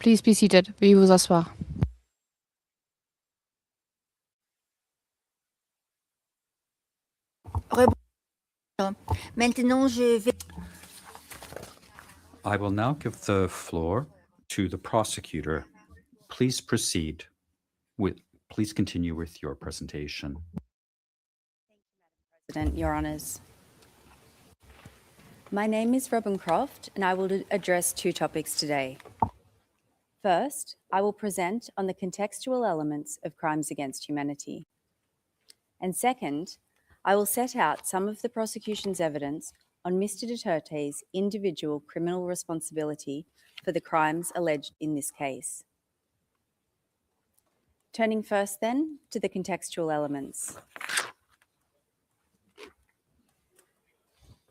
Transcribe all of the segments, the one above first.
Please be seated. Veuillez vous asseoir. Maintenant, je vais... I will now give the floor to the prosecutor. Please proceed please continue with your presentation. President, Your Honours. My name is Robin Croft and I will address two topics today. First, I will present on the contextual elements of crimes against humanity. And second, I will set out some of the prosecution's evidence on Mr. Duterte's individual criminal responsibility for the crimes alleged in this case. Turning first then to the contextual elements.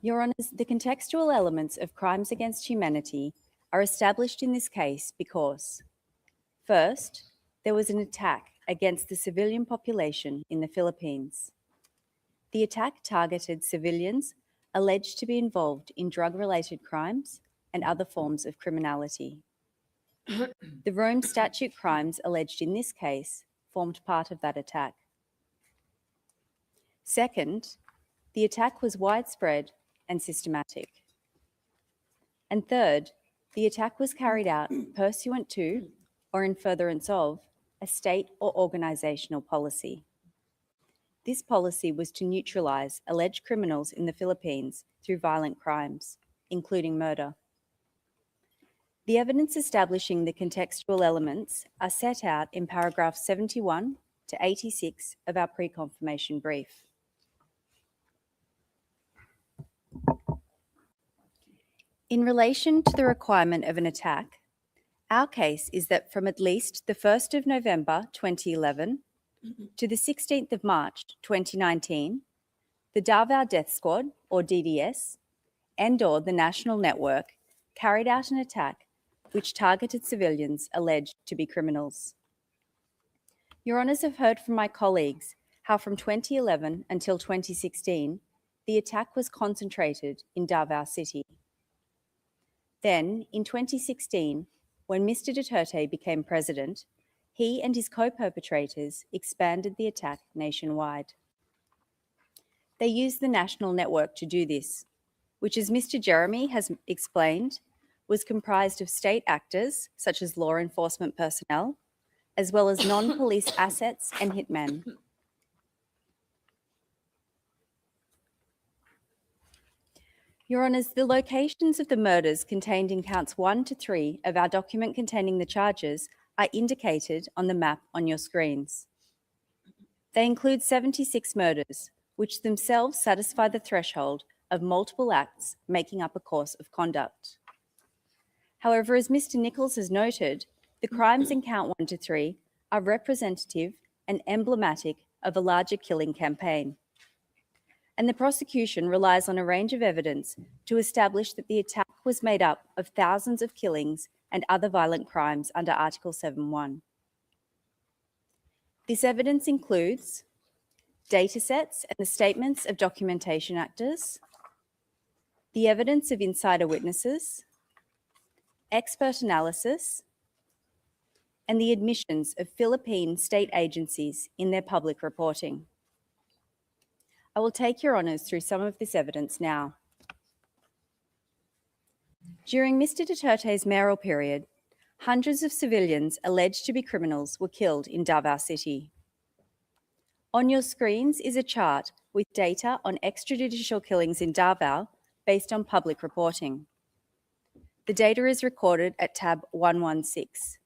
Your Honours, the contextual elements of crimes against humanity are established in this case because, first, there was an attack against the civilian population in the Philippines. The attack targeted civilians alleged to be involved in drug-related crimes and other forms of criminality. The Rome Statute crimes alleged in this case formed part of that attack. Second, the attack was widespread and systematic. And third, the attack was carried out pursuant to, or in furtherance of, a state or organisational policy. This policy was to neutralise alleged criminals in the Philippines through violent crimes, including murder. The evidence establishing the contextual elements are set out in paragraphs 71 to 86 of our pre-confirmation brief. In relation to the requirement of an attack, our case is that from at least the 1st of November 2011 to the 16th of March 2019, the Davao Death Squad, or DDS, and/or the National Network carried out an attack which targeted civilians alleged to be criminals. Your Honours have heard from my colleagues how from 2011 until 2016, the attack was concentrated in Davao City. Then, in 2016, when Mr. Duterte became president, he and his co-perpetrators expanded the attack nationwide. They used the national network to do this, which, as Mr. Jeremy has explained, was comprised of state actors, such as law enforcement personnel, as well as non-police assets and hitmen. Your Honours, the locations of the murders contained in counts 1 to 3 of our document containing the charges are indicated on the map on your screens. They include 76 murders, which themselves satisfy the threshold of multiple acts making up a course of conduct. However, as Mr. Nichols has noted, the crimes in count 1 to 3 are representative and emblematic of a larger killing campaign. And the prosecution relies on a range of evidence to establish that the attack was made up of thousands of killings and other violent crimes under Article 7.1. This evidence includes datasets and the statements of documentation actors, the evidence of insider witnesses, expert analysis, and the admissions of Philippine state agencies in their public reporting. I will take your honours through some of this evidence now. During Mr. Duterte's mayoral period, hundreds of civilians alleged to be criminals were killed in Davao City. On your screens is a chart with data on extrajudicial killings in Davao based on public reporting. The data is recorded at tab 116.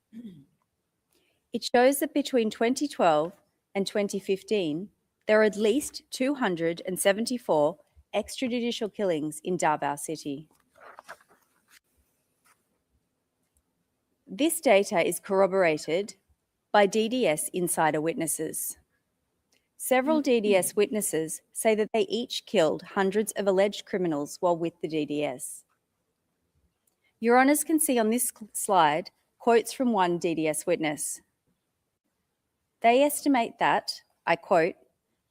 It shows that between 2012 and 2015, there are at least 274 extrajudicial killings in Davao City. This data is corroborated by DDS insider witnesses. Several DDS witnesses say that they each killed hundreds of alleged criminals while with the DDS. Your Honours can see on this slide quotes from one DDS witness. They estimate that, I quote,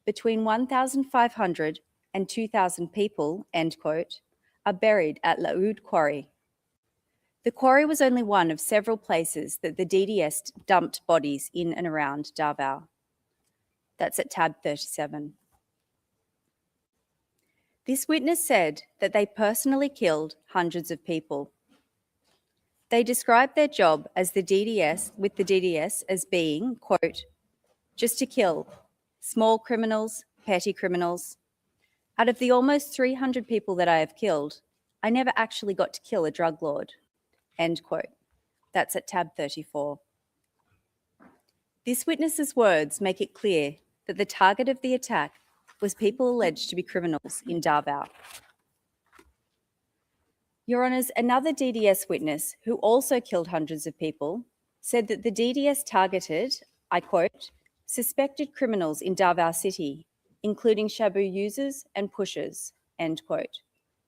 between 1,500 and 2,000 people, end quote, are buried at Laud Quarry. The quarry was only one of several places that the DDS dumped bodies in and around Davao. That's at tab 37. This witness said that they personally killed hundreds of people. They described their job as the DDS as being, quote, just to kill small criminals, petty criminals. Out of the almost 300 people that I have killed, I never actually got to kill a drug lord, end quote. That's at tab 34. This witness's words make it clear that the target of the attack was people alleged to be criminals in Davao. Your Honours, another DDS witness who also killed hundreds of people said that the DDS targeted, I quote, suspected criminals in Davao City, including shabu users and pushers, end quote.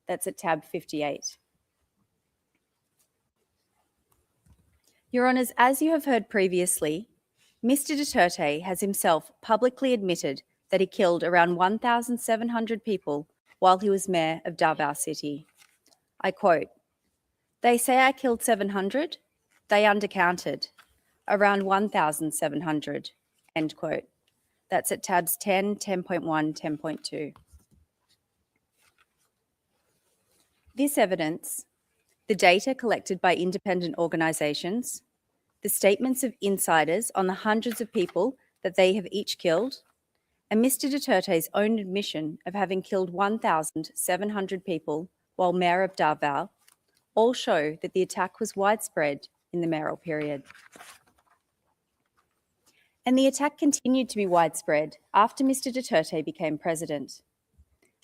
That's at tab 58. Your Honours, as you have heard previously, Mr. Duterte has himself publicly admitted that he killed around 1,700 people while he was mayor of Davao City. I quote, they say I killed 700, they undercounted, around 1,700, end quote. That's at tabs 10, 10.1, 10.2. This evidence, the data collected by independent organisations, the statements of insiders on the hundreds of people that they have each killed, and Mr. Duterte's own admission of having killed 1,700 people while mayor of Davao all show that the attack was widespread in the mayoral period. And the attack continued to be widespread after Mr. Duterte became president,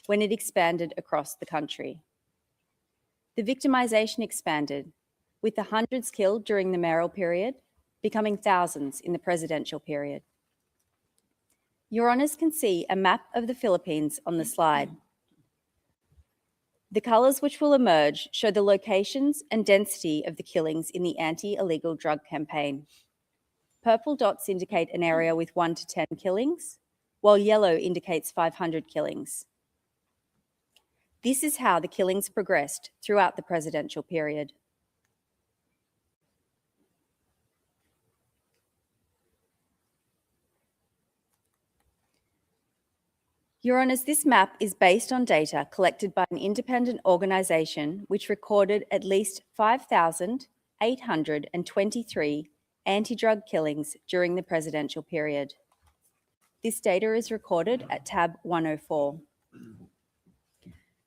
when it expanded across the country. The victimisation expanded, with the hundreds killed during the mayoral period becoming thousands in the presidential period. Your Honours can see a map of the Philippines on the slide. The colours which will emerge show the locations and density of the killings in the anti-illegal drug campaign. Purple dots indicate an area with 1 to 10 killings, while yellow indicates 500 killings. This is how the killings progressed throughout the presidential period. Your Honours, this map is based on data collected by an independent organisation which recorded at least 5,823 anti-drug killings during the presidential period. This data is recorded at tab 104.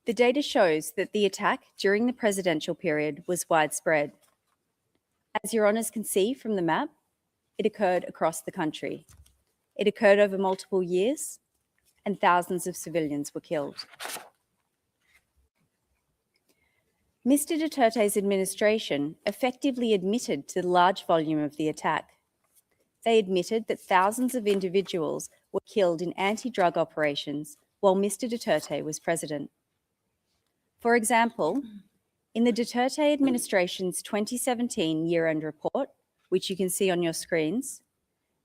The data shows that the attack during the presidential period was widespread. As Your Honours can see from the map, it occurred across the country. It occurred over multiple years, and thousands of civilians were killed. Mr. Duterte's administration effectively admitted to the large volume of the attack. They admitted that thousands of individuals were killed in anti-drug operations while Mr. Duterte was president. For example, in the Duterte administration's 2017 year-end report, which you can see on your screens,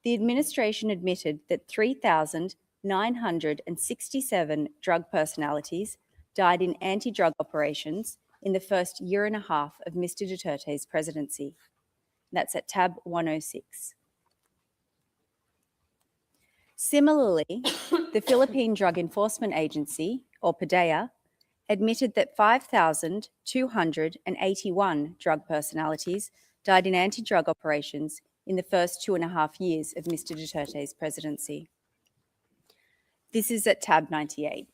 the administration admitted that 3,967 drug personalities died in anti-drug operations in the first year and a half of Mr. Duterte's presidency. That's at tab 106. Similarly, the Philippine Drug Enforcement Agency, or PDEA, admitted that 5,281 drug personalities died in anti-drug operations in the first 2.5 years of Mr. Duterte's presidency. This is at tab 98.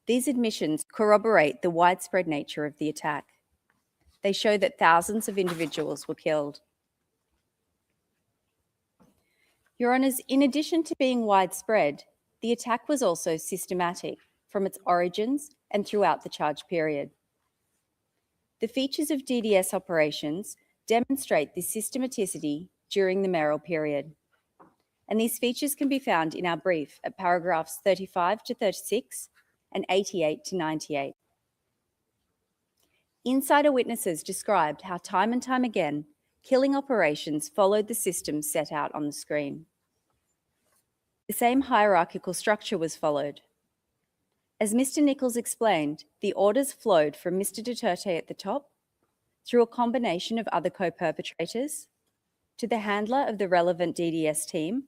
These admissions corroborate the widespread nature of the attack. They show that thousands of individuals were killed. Your Honours, in addition to being widespread, the attack was also systematic from its origins and throughout the charge period. The features of DDS operations demonstrate this systematicity during the mayoral period. And these features can be found in our brief at paragraphs 35 to 36 and 88 to 98. Insider witnesses described how time and time again, killing operations followed the system set out on the screen. The same hierarchical structure was followed. As Mr. Nichols explained, the orders flowed from Mr. Duterte at the top through a combination of other co-perpetrators, to the handler of the relevant DDS team,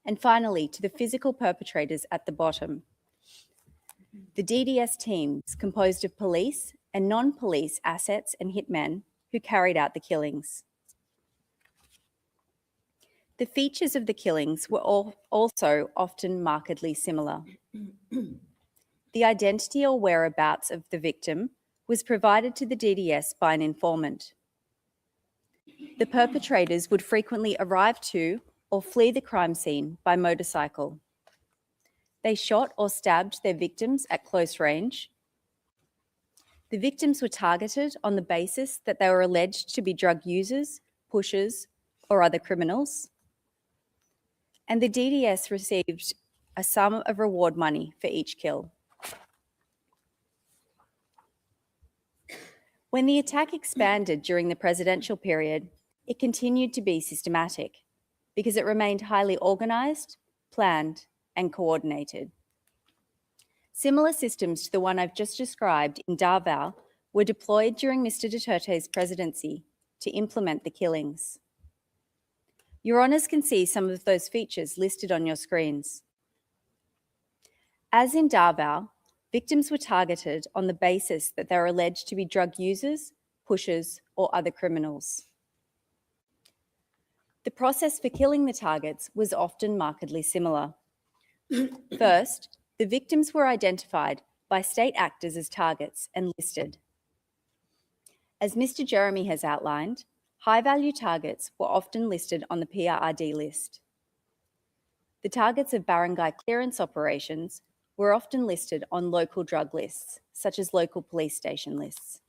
and finally to the physical perpetrators at the bottom. The DDS teams composed of police and non-police assets and hitmen who carried out the killings. The features of the killings were also often markedly similar. The identity or whereabouts of the victim was provided to the DDS by an informant. The perpetrators would frequently arrive to or flee the crime scene by motorcycle. They shot or stabbed their victims at close range. The victims were targeted on the basis that they were alleged to be drug users, pushers, or other criminals. And the DDS received a sum of reward money for each kill. When the attack expanded during the presidential period, it continued to be systematic because it remained highly organised, planned, and coordinated. Similar systems to the one I've just described in Davao were deployed during Mr. Duterte's presidency to implement the killings. Your Honours can see some of those features listed on your screens. As in Davao, victims were targeted on the basis that they were alleged to be drug users, pushers, or other criminals. The process for killing the targets was often markedly similar. First, the victims were identified by state actors as targets and listed. As Mr. Jeremy has outlined, high-value targets were often listed on the PRRD list. The targets of barangay clearance operations were often listed on local drug lists, such as local police station lists.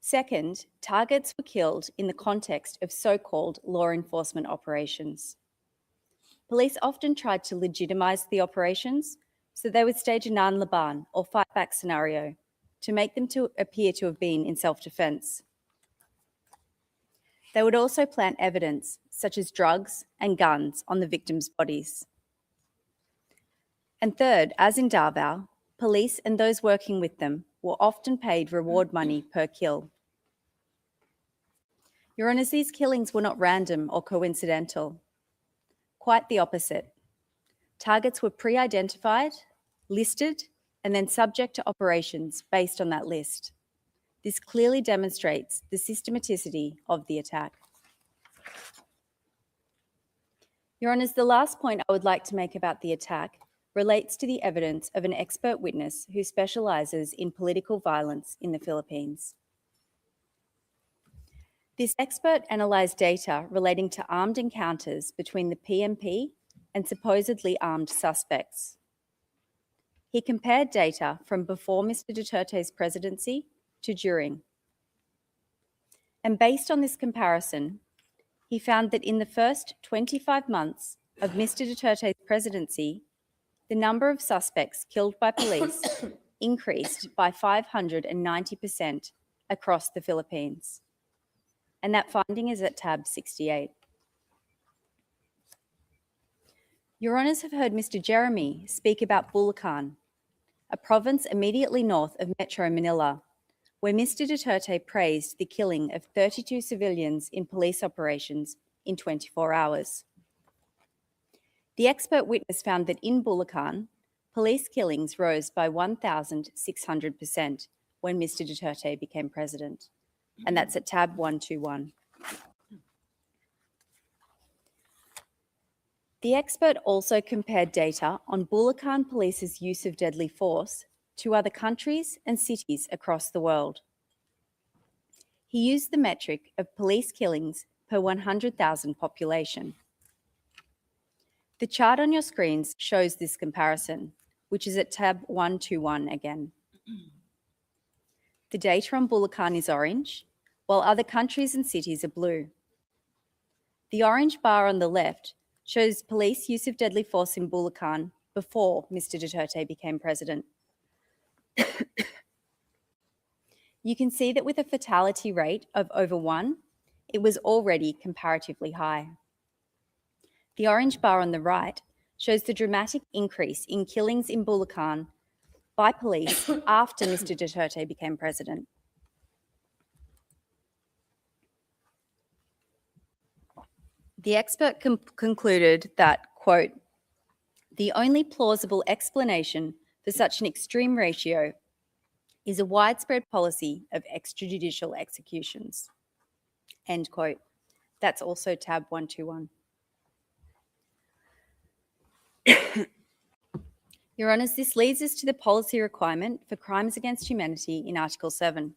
Second, targets were killed in the context of so-called law enforcement operations. Police often tried to legitimise the operations, so they would stage a nanlaban or fight-back scenario to make them appear to have been in self-defence. They would also plant evidence, such as drugs and guns, on the victims' bodies. And third, as in Davao, police and those working with them were often paid reward money per kill. Your Honours, these killings were not random or coincidental. Quite the opposite. Targets were pre-identified, listed, and then subject to operations based on that list. This clearly demonstrates the systematicity of the attack. Your Honours, the last point I would like to make about the attack relates to the evidence of an expert witness who specialises in political violence in the Philippines. This expert analysed data relating to armed encounters between the PNP and supposedly armed suspects. He compared data from before Mr. Duterte's presidency to during. And based on this comparison, he found that in the first 25 months of Mr. Duterte's presidency, the number of suspects killed by police increased by 590% across the Philippines. And that finding is at tab 68. Your Honours have heard Mr. Jeremy speak about Bulacan, a province immediately north of Metro Manila, where Mr. Duterte praised the killing of 32 civilians in police operations in 24 hours. The expert witness found that in Bulacan, police killings rose by 1,600% when Mr. Duterte became president, and that's at tab 121. The expert also compared data on Bulacan Police's use of deadly force to other countries and cities across the world. He used the metric of police killings per 100,000 population. The chart on your screens shows this comparison, which is at tab 121 again. The data on Bulacan is orange, while other countries and cities are blue. The orange bar on the left shows police use of deadly force in Bulacan before Mr. Duterte became president. You can see that with a fatality rate of over 1, it was already comparatively high. The orange bar on the right shows the dramatic increase in killings in Bulacan by police after Mr. Duterte became president. The expert concluded that, quote, the only plausible explanation for such an extreme ratio is a widespread policy of extrajudicial executions, end quote. That's also tab 121. Your Honours, this leads us to the policy requirement for crimes against humanity in Article 7.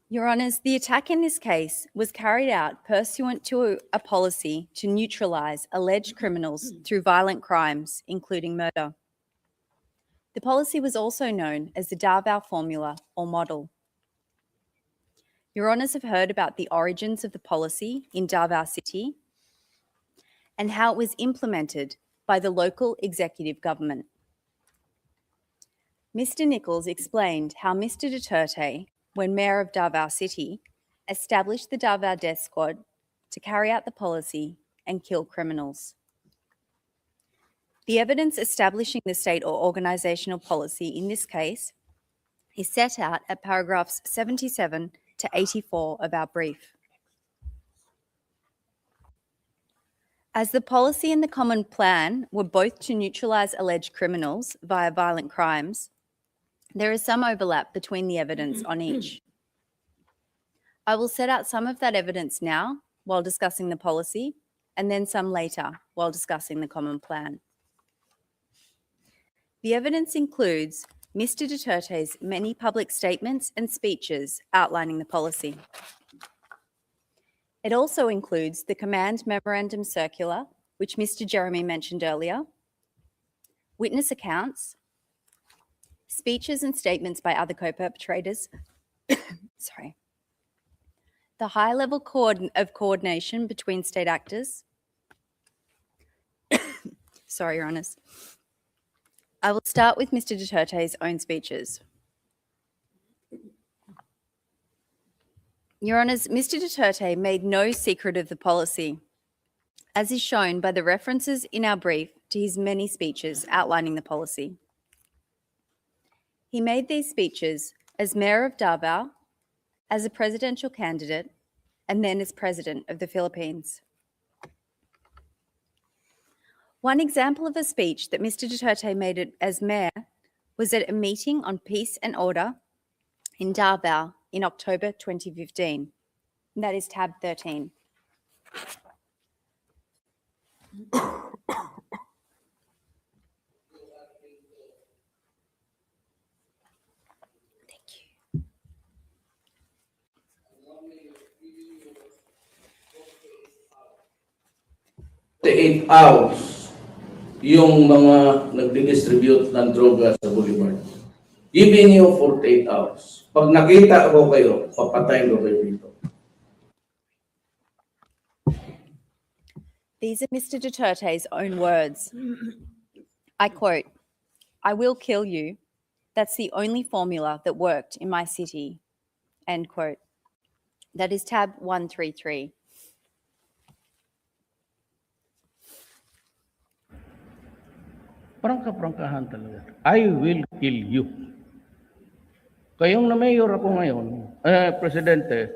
Your Honours, the attack in this case was carried out pursuant to a policy to neutralise alleged criminals through violent crimes, including murder. The policy was also known as the Davao Formula or model. Your Honours have heard about the origins of the policy in Davao City and how it was implemented by the local executive government. Mr. Nichols explained how Mr. Duterte, when Mayor of Davao City, established the Davao Death Squad to carry out the policy and kill criminals. The evidence establishing the state or organisational policy in this case is set out at paragraphs 77 to 84 of our brief. As the policy and the common plan were both to neutralise alleged criminals via violent crimes, there is some overlap between the evidence on each. I will set out some of that evidence now while discussing the policy, and then some later while discussing the common plan. The evidence includes Mr. Duterte's many public statements and speeches outlining the policy. It also includes the Command Memorandum Circular, which Mr. Jeremy mentioned earlier, witness accounts, speeches and statements by other co-perpetrators, sorry, the high level of coordination between state actors, sorry, Your Honours. I will start with Mr. Duterte's own speeches. Your Honours, Mr. Duterte made no secret of the policy, as is shown by the references in our brief to his many speeches outlining the policy. He made these speeches as Mayor of Davao, as a presidential candidate, and then as President of the Philippines. One example of a speech that Mr. Duterte made as Mayor was at a meeting on peace and order in Davao in October 2015. And that is tab 13. Thank you. 8 hours yung mga nagdi-distribute ng droga sa Boulevard. Giving you 48 hours. Pag nakita ko kayo, papatayin ko kayo dito. These are Mr. Duterte's own words. I quote, "I will kill you. That's the only formula that worked in my city." End quote. That is tab 133. Prangka-prangkahan talaga. I will kill you. Kayong na mayor ako ngayon, presidente,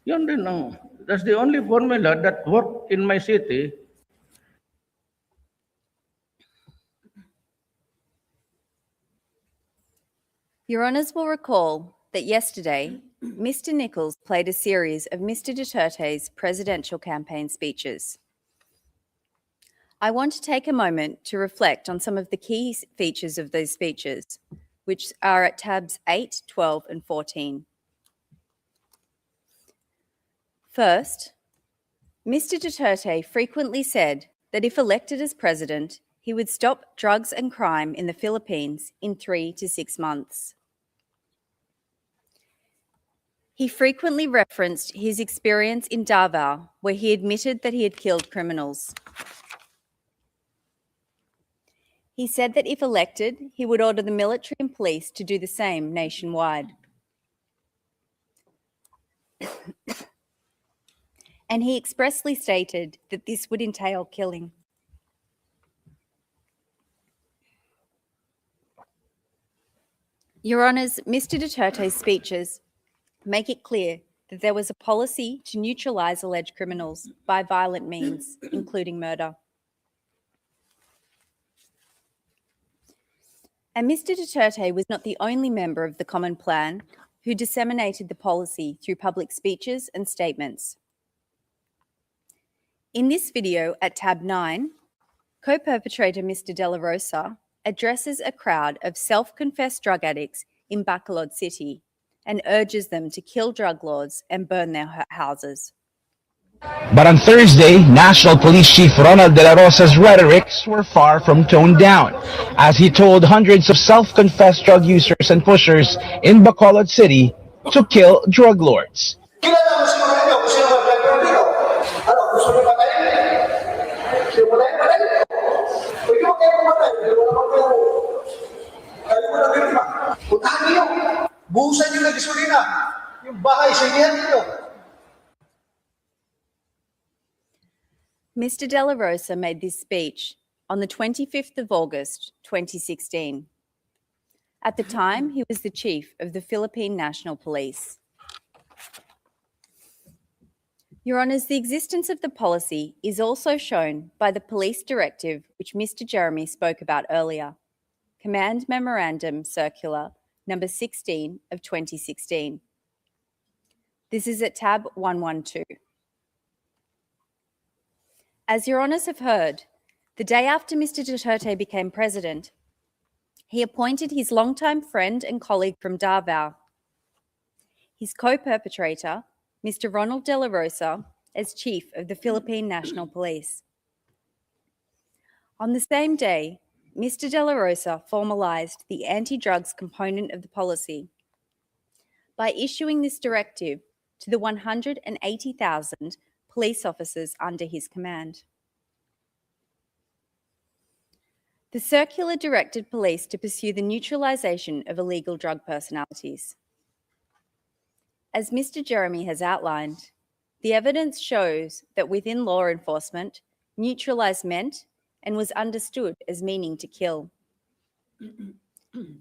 yun din ang, that's the only formula that worked in my city. Your Honours will recall that yesterday, Mr. Nichols played a series of Mr. Duterte's presidential campaign speeches. I want to take a moment to reflect on some of the key features of those speeches, which are at tabs 8, 12 and 14. First, Mr. Duterte frequently said that if elected as president, he would stop drugs and crime in the Philippines in 3 to 6 months. He frequently referenced his experience in Davao, where he admitted that he had killed criminals. He said that if elected, he would order the military and police to do the same nationwide. and he expressly stated that this would entail killing. Your Honours, Mr Duterte's speeches make it clear that there was a policy to neutralise alleged criminals by violent means, including murder. And Mr Duterte was not the only member of the Common Plan who disseminated the policy through public speeches and statements. In this video at tab 9, co-perpetrator Mr De La Rosa addresses a crowd of self-confessed drug addicts in Bacolod City and urges them to kill drug lords and burn their houses. But on Thursday, National Police Chief Ronald De La Rosa's rhetorics were far from toned down, as he told hundreds of self-confessed drug users and pushers in Bacolod City to kill drug lords. Kilala mo siguro ninyo kung sino mag-vlog dito. Ano, gusto nyo patayin? Gusto nyo patayin? Pwede mo kayo pumatay. Pero wala kayo. Kayo mo lang biktima. Puntahan niyo. Buhusan nyo ng gasolina. Yung bahay sa inihan niyo. Mr De La Rosa made this speech on the 25th of August 2016. At the time, he was the chief of the Philippine National Police. Your Honours, the existence of the policy is also shown by the police directive which Mr Jeremy spoke about earlier, Command Memorandum Circular number 16 of 2016. This is at tab 112. As Your Honours have heard, the day after Mr Duterte became president, he appointed his longtime friend and colleague from Davao, his co-perpetrator, Mr Ronald De La Rosa, as chief of the Philippine National Police. On the same day, Mr De La Rosa formalised the anti-drugs component of the policy by issuing this directive to the 180,000 police officers under his command. The circular directed police to pursue the neutralisation of illegal drug personalities. As Mr Jeremy has outlined, the evidence shows that within law enforcement, neutralise meant and was understood as meaning to kill.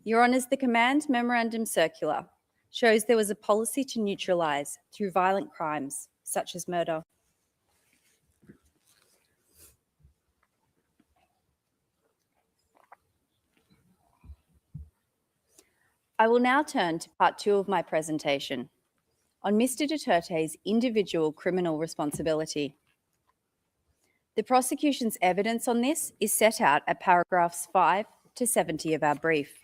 Your Honours, the Command Memorandum Circular shows there was a policy to neutralise through violent crimes such as murder. I will now turn to part 2 of my presentation on Mr Duterte's individual criminal responsibility. The prosecution's evidence on this is set out at paragraphs 5 to 70 of our brief.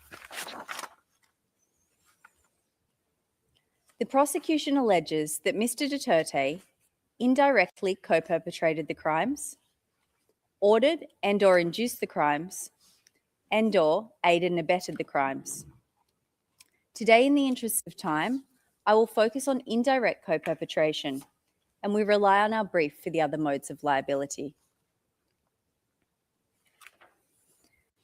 The prosecution alleges that Mr Duterte indirectly co-perpetrated the crimes, ordered and/or induced the crimes, and/or aided and abetted the crimes. Today, in the interest of time, I will focus on indirect co-perpetration, and we rely on our brief for the other modes of liability.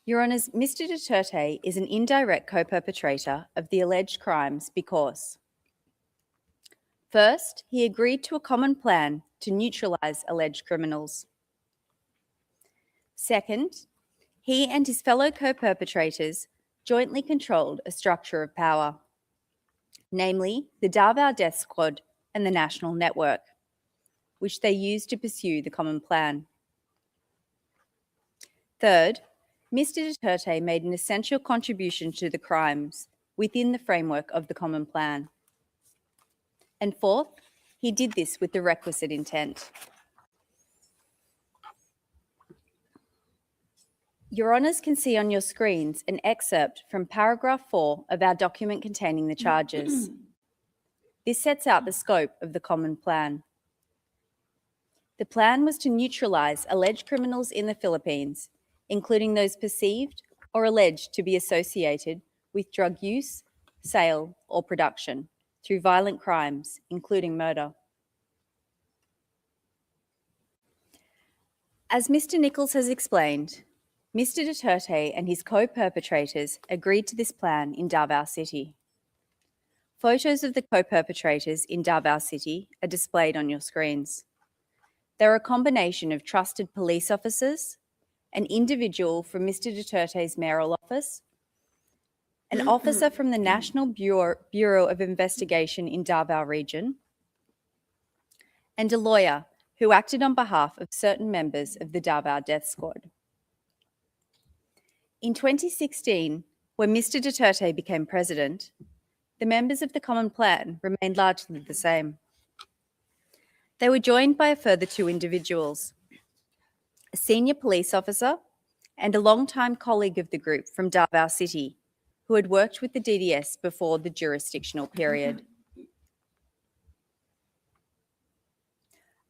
Your Honours, Mr Duterte is an indirect co-perpetrator of the alleged crimes because, first, he agreed to a common plan to neutralise alleged criminals. Second, he and his fellow co-perpetrators jointly controlled a structure of power, namely the Davao Death Squad and the National Network, which they used to pursue the common plan. Third, Mr Duterte made an essential contribution to the crimes within the framework of the common plan. And fourth, he did this with the requisite intent. Your Honours can see on your screens an excerpt from paragraph 4 of our document containing the charges. This sets out the scope of the common plan. The plan was to neutralise alleged criminals in the Philippines, including those perceived or alleged to be associated with drug use, sale, or production through violent crimes, including murder. As Mr Nichols has explained, Mr Duterte and his co-perpetrators agreed to this plan in Davao City. Photos of the co-perpetrators in Davao City are displayed on your screens. They're a combination of trusted police officers, an individual from Mr. Duterte's mayoral office, an officer from the National Bureau of Investigation in Davao Region, and a lawyer who acted on behalf of certain members of the Davao Death Squad. In 2016, when Mr. Duterte became president, the members of the Common Plan remained largely the same. They were joined by a further two individuals, a senior police officer and a longtime colleague of the group from Davao City, who had worked with the DDS before the jurisdictional period.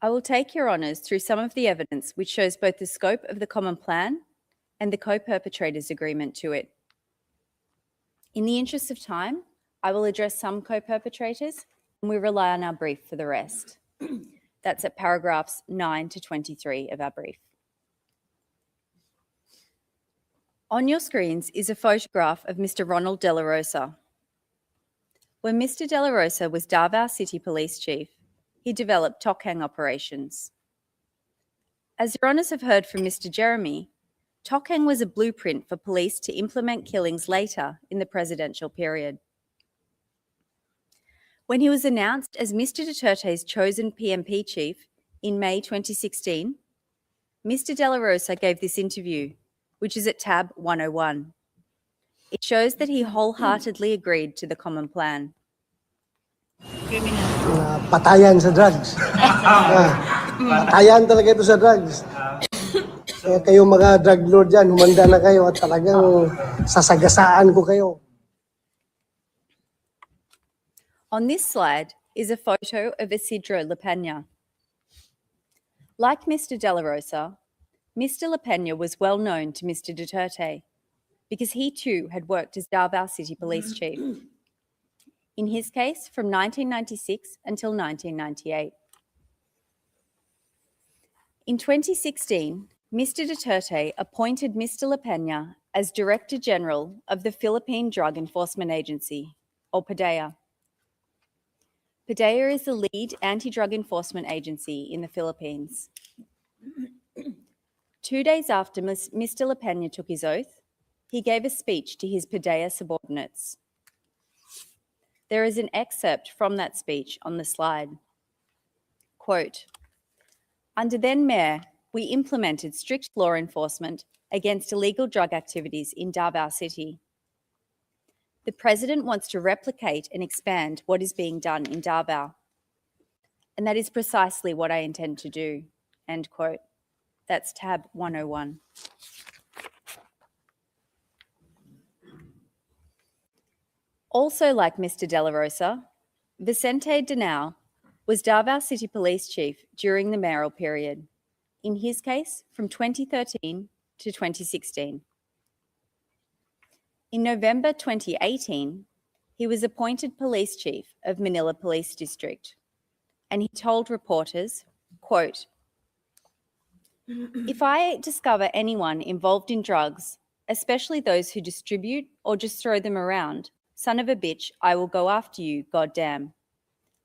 I will take your honours through some of the evidence which shows both the scope of the Common Plan and the co-perpetrators' agreement to it. In the interest of time, I will address some co-perpetrators and we rely on our brief for the rest. That's at paragraphs 9 to 23 of our brief. On your screens is a photograph of Mr. Ronald De La Rosa. When Mr. De La Rosa was Davao City Police Chief, he developed Tokhang operations. As your honours have heard from Mr. Jeremy, Tokhang was a blueprint for police to implement killings later in the presidential period. When he was announced as Mr. Duterte's chosen PMP chief in May 2016, Mr. De La Rosa gave this interview, which is at tab 101. It shows that he wholeheartedly agreed to the Common Plan. Patayan sa drugs. Patayan talaga ito sa drugs. Kaya kayong mga drug lord dyan, humanda na kayo at talagang sasagasaan ko kayo. On this slide is a photo of Isidro La Peña. Like Mr. De La Rosa, Mr. La Peña was well known to Mr. Duterte because he too had worked as Davao City Police Chief. In his case, from 1996 until 1998. In 2016, Mr. Duterte appointed Mr. La Peña as Director General of the Philippine Drug Enforcement Agency, or PDEA. PDEA is the lead anti-drug enforcement agency in the Philippines. 2 days after Mr. La Peña took his oath, he gave a speech to his PDEA subordinates. There is an excerpt from that speech on the slide. Quote, "Under then Mayor, we implemented strict law enforcement against illegal drug activities in Davao City. The President wants to replicate and expand what is being done in Davao. And that is precisely what I intend to do." End quote. That's tab 101. Also like Mr. De La Rosa, Vicente Danao was Davao City Police Chief during the mayoral period, in his case from 2013 to 2016. In November 2018, he was appointed Police Chief of Manila Police District, and he told reporters, quote, "If I discover anyone involved in drugs, especially those who distribute or just throw them around, son of a bitch, I will go after you, goddamn.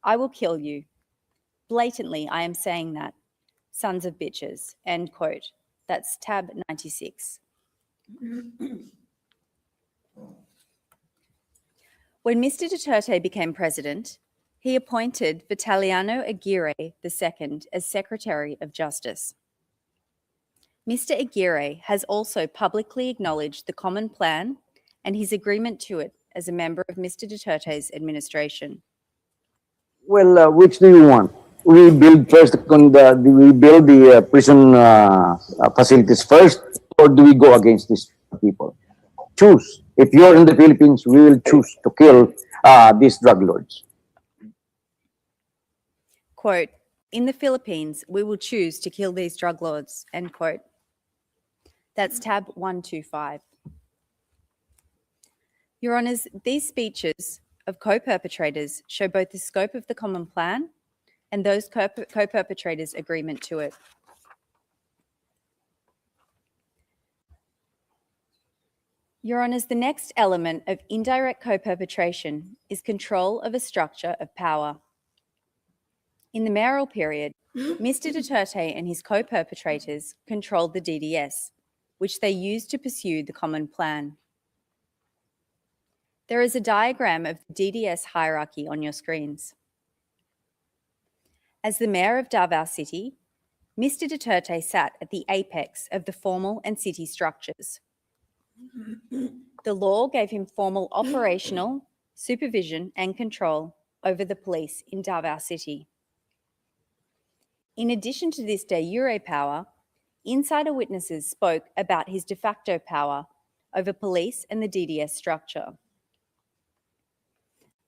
I will kill you. Blatantly, I am saying that. Sons of bitches." End quote. That's tab 96. When Mr. Duterte became president, he appointed Vitaliano Aguirre II as Secretary of Justice. Mr. Aguirre has also publicly acknowledged the Common Plan and his agreement to it as a member of Mr. Duterte's administration. Well, which do you want? We build first, do we build the prison facilities first, or do we go against these people? Choose. If you're in the Philippines, we will choose to kill these drug lords. Quote, "In the Philippines, we will choose to kill these drug lords." End quote. That's tab 125. Your Honours, these speeches of co-perpetrators show both the scope of the Common Plan and those co-perpetrators' agreement to it. Your Honours, the next element of indirect co-perpetration is control of a structure of power. In the mayoral period, Mr. Duterte and his co-perpetrators controlled the DDS, which they used to pursue the common plan. There is a diagram of the DDS hierarchy on your screens. As the mayor of Davao City, Mr. Duterte sat at the apex of the formal and city structures. The law gave him formal operational, supervision and control over the police in Davao City. In addition to this de jure power, insider witnesses spoke about his de facto power over police and the DDS structure.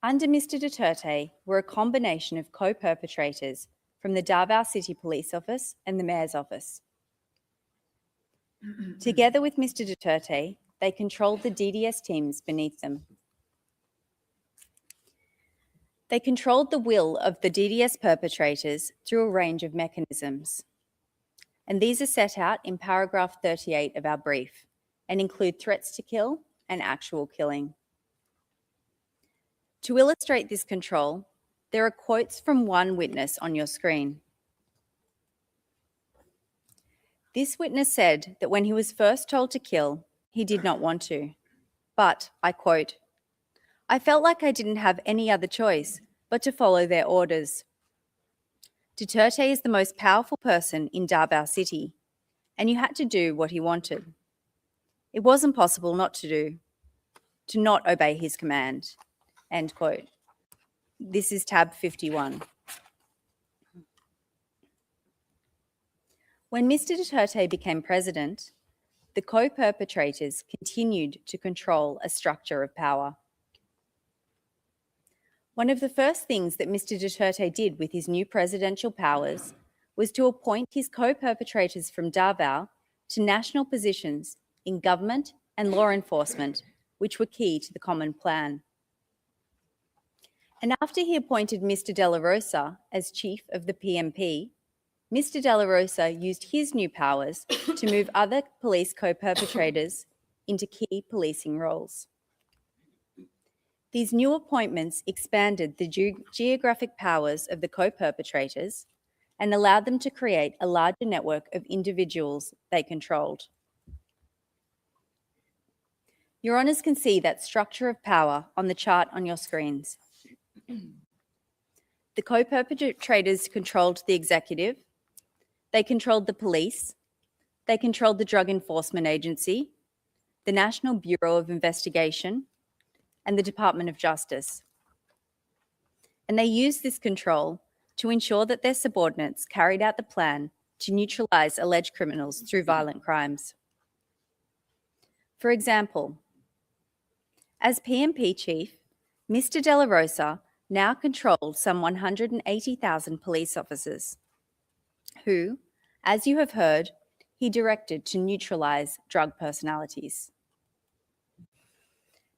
Under Mr. Duterte were a combination of co-perpetrators from the Davao City Police Office and the Mayor's Office. Together with Mr. Duterte, they controlled the DDS teams beneath them. They controlled the will of the DDS perpetrators through a range of mechanisms. And these are set out in paragraph 38 of our brief and include threats to kill and actual killing. To illustrate this control, there are quotes from one witness on your screen. This witness said that when he was first told to kill, he did not want to. But, I quote, "I felt like I didn't have any other choice but to follow their orders. Duterte is the most powerful person in Davao City, and you had to do what he wanted. It wasn't possible not to not obey his command." End quote. This is tab 51. When Mr. Duterte became president, the co-perpetrators continued to control a structure of power. One of the first things that Mr. Duterte did with his new presidential powers was to appoint his co-perpetrators from Davao to national positions in government and law enforcement, which were key to the common plan. And after he appointed Mr. De La Rosa as chief of the PMP, Mr. De La Rosa used his new powers to move other police co-perpetrators into key policing roles. These new appointments expanded the geographic powers of the co-perpetrators and allowed them to create a larger network of individuals they controlled. Your Honours can see that structure of power on the chart on your screens. The co-perpetrators controlled the executive, they controlled the police, they controlled the Drug Enforcement Agency, the National Bureau of Investigation, and the Department of Justice. And they used this control to ensure that their subordinates carried out the plan to neutralise alleged criminals through violent crimes. For example, as PMP chief, Mr. De La Rosa now controlled some 180,000 police officers, who, as you have heard, he directed to neutralise drug personalities.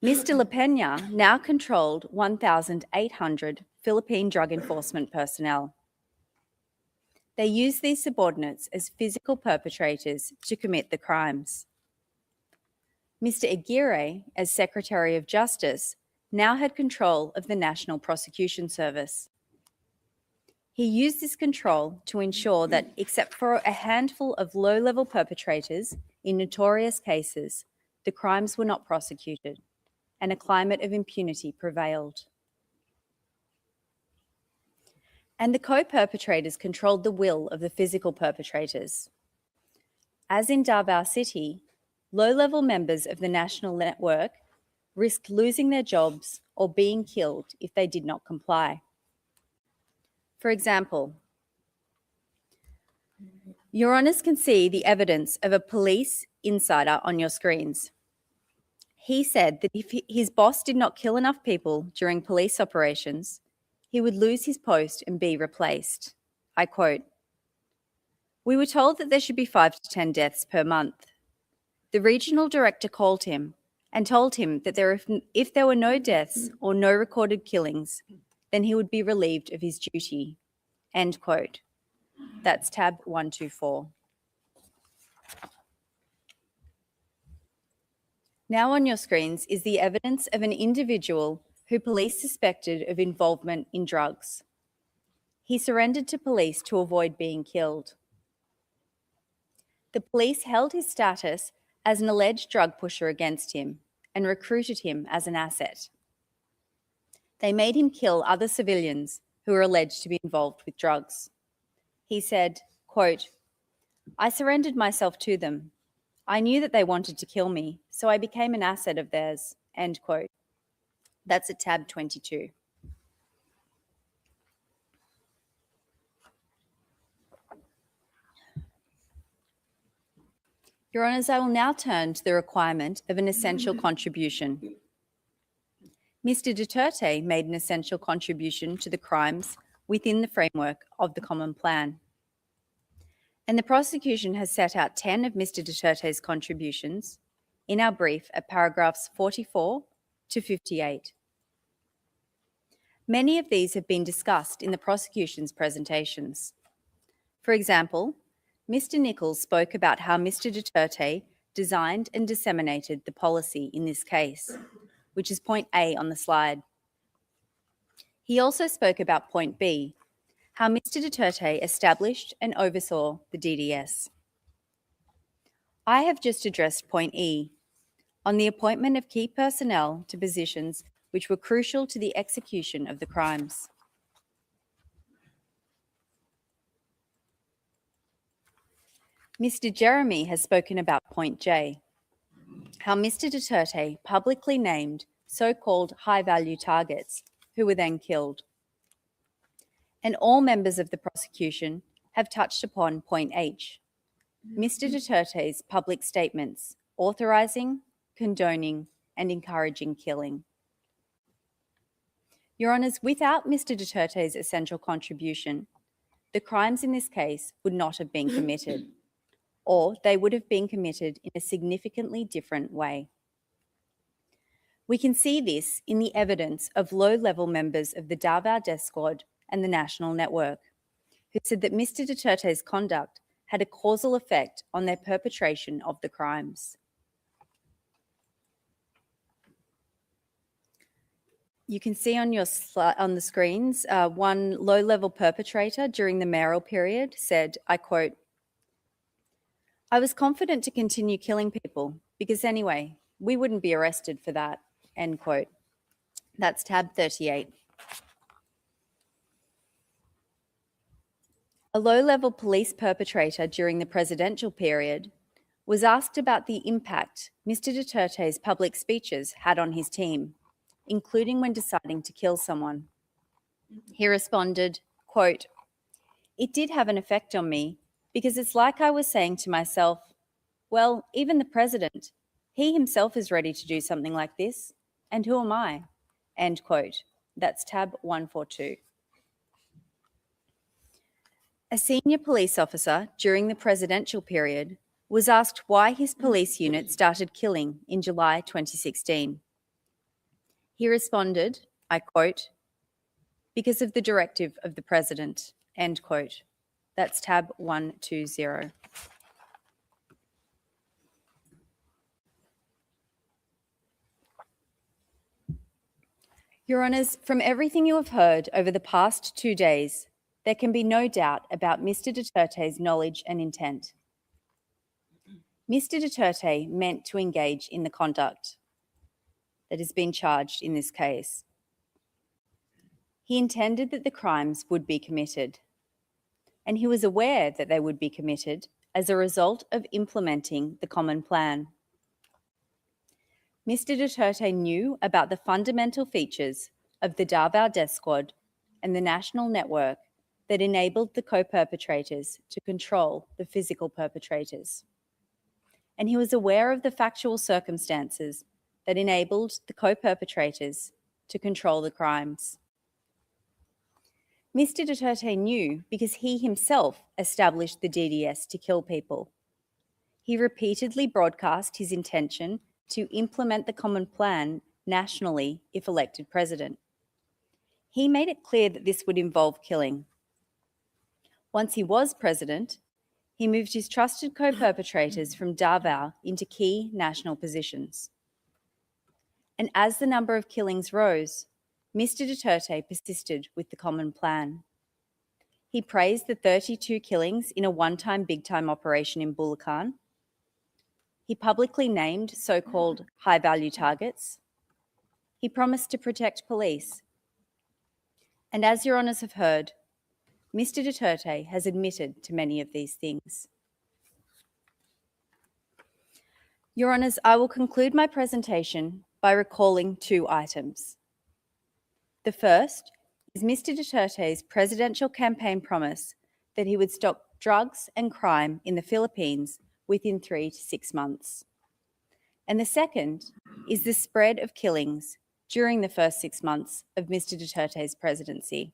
Mr. La Peña now controlled 1,800 Philippine drug enforcement personnel. They used these subordinates as physical perpetrators to commit the crimes. Mr. Aguirre, as Secretary of Justice, now had control of the National Prosecution Service. He used this control to ensure that, except for a handful of low-level perpetrators in notorious cases, the crimes were not prosecuted, and a climate of impunity prevailed. And the co-perpetrators controlled the will of the physical perpetrators. As in Davao City, low-level members of the national network risked losing their jobs or being killed if they did not comply. For example, Your Honours can see the evidence of a police insider on your screens. He said that if his boss did not kill enough people during police operations, he would lose his post and be replaced. I quote, "We were told that there should be 5 to 10 deaths per month. The regional director called him and told him that if there were no deaths or no recorded killings, then he would be relieved of his duty." End quote. That's tab 124. Now on your screens is the evidence of an individual who police suspected of involvement in drugs. He surrendered to police to avoid being killed. The police held his status as an alleged drug pusher against him and recruited him as an asset. They made him kill other civilians who were alleged to be involved with drugs. He said, quote, "I surrendered myself to them. I knew that they wanted to kill me, so I became an asset of theirs," end quote. That's at tab 22. Your Honours, I will now turn to the requirement of an essential contribution. Mr. Duterte made an essential contribution to the crimes within the framework of the Common Plan. And the prosecution has set out 10 of Mr. Duterte's contributions in our brief at paragraphs 44 to 58. Many of these have been discussed in the prosecution's presentations. For example, Mr. Nichols spoke about how Mr. Duterte designed and disseminated the policy in this case, which is point A on the slide. He also spoke about point B, how Mr. Duterte established and oversaw the DDS. I have just addressed point E, on the appointment of key personnel to positions which were crucial to the execution of the crimes. Mr. Jeremy has spoken about point J, how Mr. Duterte publicly named so-called high-value targets who were then killed. And all members of the prosecution have touched upon point H, Mr. Duterte's public statements authorising, condoning and encouraging killing. Your Honours, without Mr. Duterte's essential contribution, the crimes in this case would not have been committed, or they would have been committed in a significantly different way. We can see this in the evidence of low-level members of the Davao Death Squad and the National Network, who said that Mr. Duterte's conduct had a causal effect on their perpetration of the crimes. You can see on the screens, one low-level perpetrator during the mayoral period said, I quote, "I was confident to continue killing people because anyway, we wouldn't be arrested for that," end quote. That's tab 38. A low-level police perpetrator during the presidential period was asked about the impact Mr. Duterte's public speeches had on his team, including when deciding to kill someone. He responded, quote, "It did have an effect on me because it's like I was saying to myself, well, even the president, he himself is ready to do something like this, and who am I?" End quote. That's tab 142. A senior police officer during the presidential period was asked why his police unit started killing in July 2016. He responded, I quote, "Because of the directive of the president," end quote. That's tab 120. Your Honours, from everything you have heard over the past 2 days, there can be no doubt about Mr. Duterte's knowledge and intent. Mr. Duterte meant to engage in the conduct that has been charged in this case. He intended that the crimes would be committed, and he was aware that they would be committed as a result of implementing the Common Plan. Mr. Duterte knew about the fundamental features of the Davao Death Squad and the National Network that enabled the co-perpetrators to control the physical perpetrators. And he was aware of the factual circumstances that enabled the co-perpetrators to control the crimes. Mr. Duterte knew because he himself established the DDS to kill people. He repeatedly broadcast his intention to implement the Common Plan nationally if elected president. He made it clear that this would involve killing. Once he was president, he moved his trusted co-perpetrators from Davao into key national positions. And as the number of killings rose, Mr. Duterte persisted with the Common Plan. He praised the 32 killings in a one-time big-time operation in Bulacan. He publicly named so-called high-value targets. He promised to protect police. And as Your Honours have heard, Mr. Duterte has admitted to many of these things. Your Honours, I will conclude my presentation by recalling two items. The first is Mr. Duterte's presidential campaign promise that he would stop drugs and crime in the Philippines within 3 to 6 months. And the second is the spread of killings during the first 6 months of Mr. Duterte's presidency.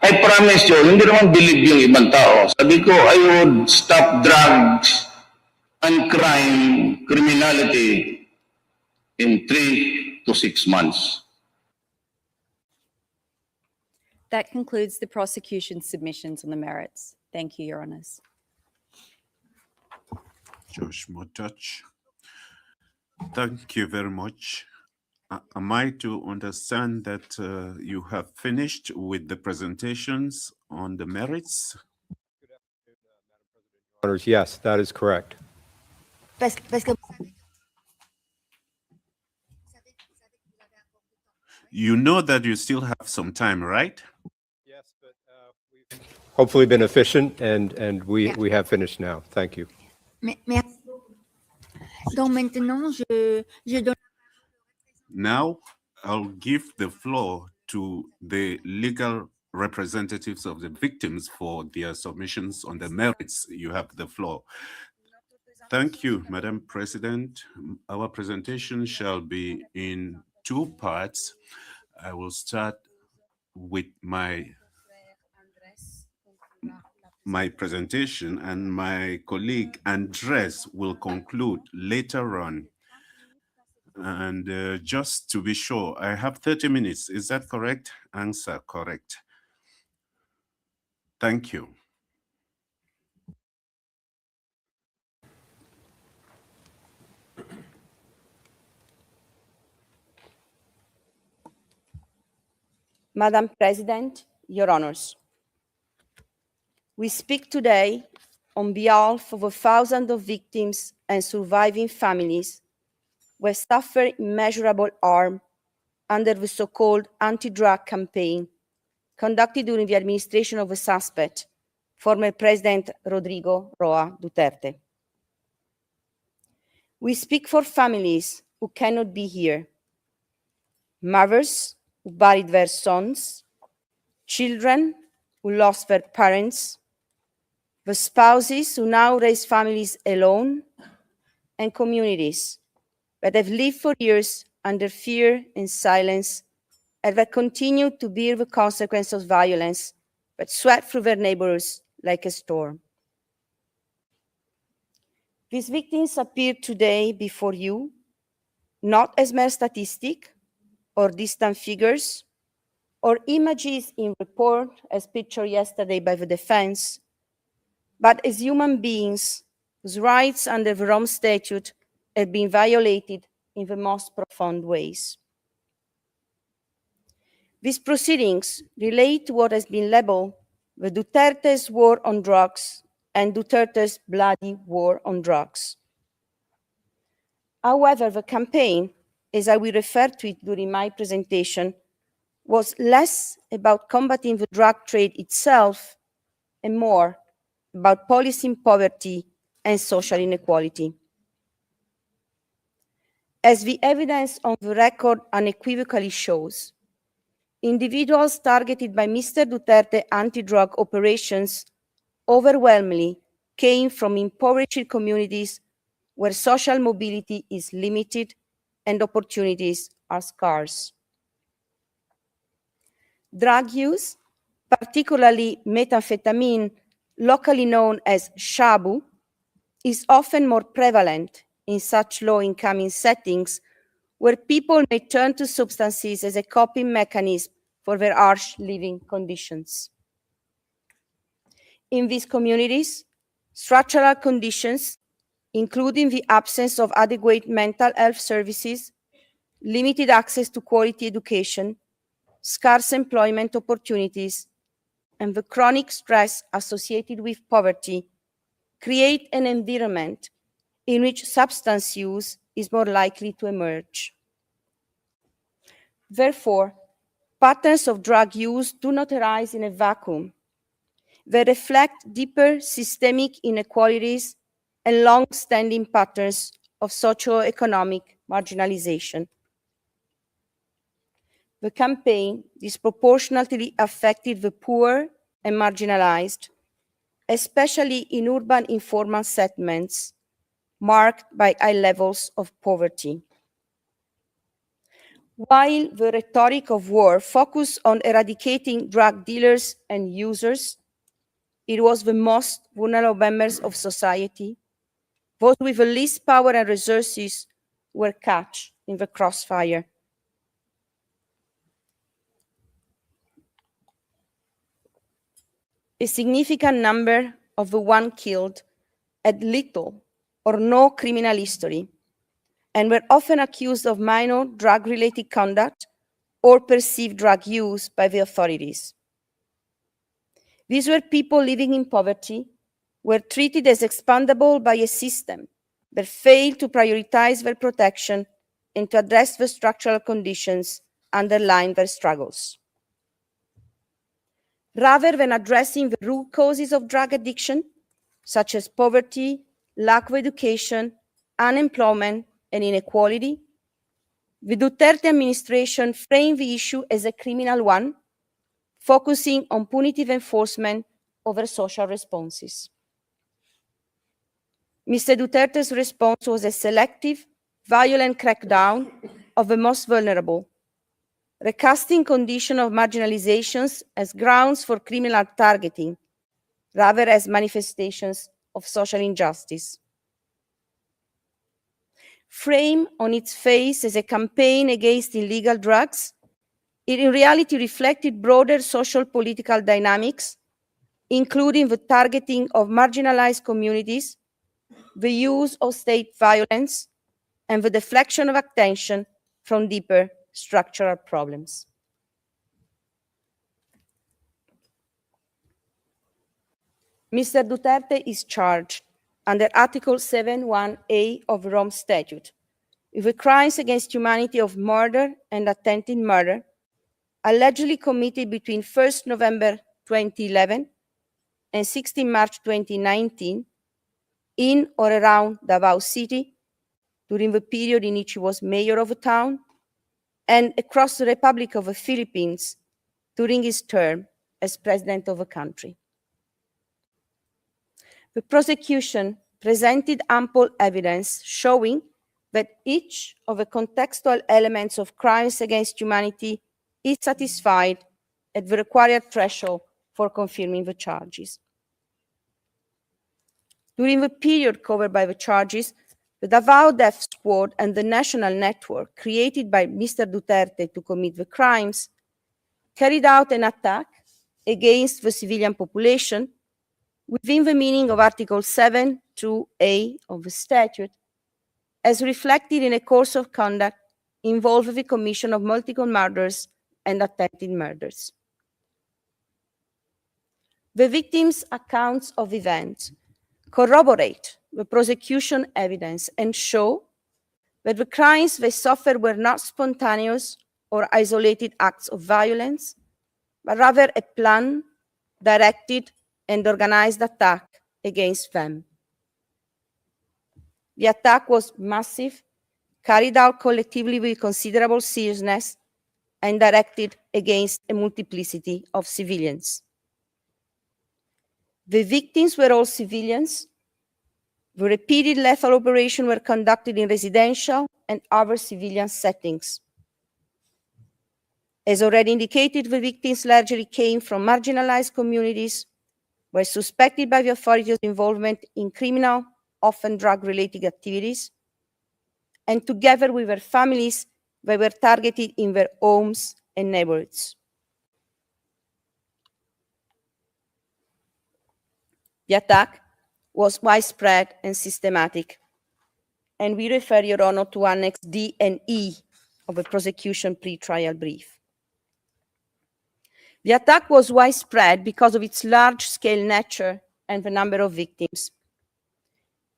I promise you, hindi naman believe yung ibang tao. Sabi ko, I would stop drugs and crime, criminality in 3 to 6 months. That concludes the prosecution's submissions on the merits. Thank you, Your Honours. Josh Motach. Thank you very much. Am I to understand that you have finished with the presentations on the merits? Honors, yes, that is correct. You know that you still have some time, right? Yes, but we've hopefully been efficient, and we have finished now. Thank you. Donc maintenant, je donne. Now, I'll give the floor to the legal representatives of the victims for their submissions on the merits. You have the floor. Thank you, Madam President. Our presentation shall be in two parts. I will start with my presentation, and my colleague Andres will conclude later on. And just to be sure, I have 30 minutes. Is that correct? Answer correct. Thank you. Madam President, Your Honours, we speak today on behalf of thousands of victims and surviving families who suffer immeasurable harm under the so-called anti-drug campaign conducted during the administration of the suspect, former President Rodrigo Roa Duterte. We speak for families who cannot be here, mothers who buried their sons, children who lost their parents, the spouses who now raise families alone, and communities that have lived for years under fear and silence, and that continue to bear the consequences of violence that swept through their neighborhoods like a storm. These victims appear today before you, not as mere statistics or distant figures, or images in report as pictured yesterday by the defense, but as human beings whose rights under the Rome Statute have been violated in the most profound ways. These proceedings relate to what has been labeled the Duterte's war on drugs and Duterte's bloody war on drugs. However, the campaign, as I will refer to it during my presentation, was less about combating the drug trade itself and more about policing poverty and social inequality. As the evidence on the record unequivocally shows, individuals targeted by Mr. Duterte anti-drug operations overwhelmingly came from impoverished communities where social mobility is limited and opportunities are scarce. Drug use, particularly methamphetamine, locally known as shabu, is often more prevalent in such low-income settings where people may turn to substances as a coping mechanism for their harsh living conditions. In these communities, structural conditions, including the absence of adequate mental health services, limited access to quality education, scarce employment opportunities, and the chronic stress associated with poverty create an environment in which substance use is more likely to emerge. Therefore, patterns of drug use do not arise in a vacuum. They reflect deeper systemic inequalities and long-standing patterns of socioeconomic marginalization. The campaign disproportionately affected the poor and marginalized, especially in urban informal settlements marked by high levels of poverty. While the rhetoric of war focused on eradicating drug dealers and users, it was the most vulnerable members of society, those with the least power and resources, were caught in the crossfire. A significant number of the ones killed had little or no criminal history and were often accused of minor drug-related conduct or perceived drug use by the authorities. These were people living in poverty, were treated as expendable by a system that failed to prioritize their protection and to address the structural conditions underlying their struggles. Rather than addressing the root causes of drug addiction, such as poverty, lack of education, unemployment, and inequality, the Duterte administration framed the issue as a criminal one, focusing on punitive enforcement over social responses. Mr. Duterte's response was a selective, violent crackdown of the most vulnerable, recasting conditions of marginalizations as grounds for criminal targeting, rather as manifestations of social injustice. Framed on its face as a campaign against illegal drugs, it in reality reflected broader social political dynamics, including the targeting of marginalized communities, the use of state violence, and the deflection of attention from deeper structural problems. Mr. Duterte is charged under Article 7(1)(a of the Rome Statute with the crimes against humanity of murder and attempted murder allegedly committed between 1st November 2011 and 16 March 2019 in or around Davao City during the period in which he was mayor of the town, and across the Republic of the Philippines during his term as president of the country. The prosecution presented ample evidence showing that each of the contextual elements of crimes against humanity is satisfied at the required threshold for confirming the charges. During the period covered by the charges, the Davao Death Squad and the national network created by Mr. Duterte to commit the crimes carried out an attack against the civilian population within the meaning of Article 7(2)(a) of the statute, as reflected in a course of conduct involving the commission of multiple murders and attempted murders. The victims' accounts of events corroborate the prosecution evidence and show that the crimes they suffered were not spontaneous or isolated acts of violence, but rather a planned, directed, and organized attack against them. The attack was massive, carried out collectively with considerable seriousness, and directed against a multiplicity of civilians. The victims were all civilians. The repeated lethal operations were conducted in residential and other civilian settings. As already indicated, the victims largely came from marginalized communities, were suspected by the authorities of involvement in criminal, often drug-related activities, and together with their families, they were targeted in their homes and neighborhoods. The attack was widespread and systematic, and we refer, Your Honor, to Annex D and E of the prosecution pre-trial brief. The attack was widespread because of its large-scale nature and the number of victims.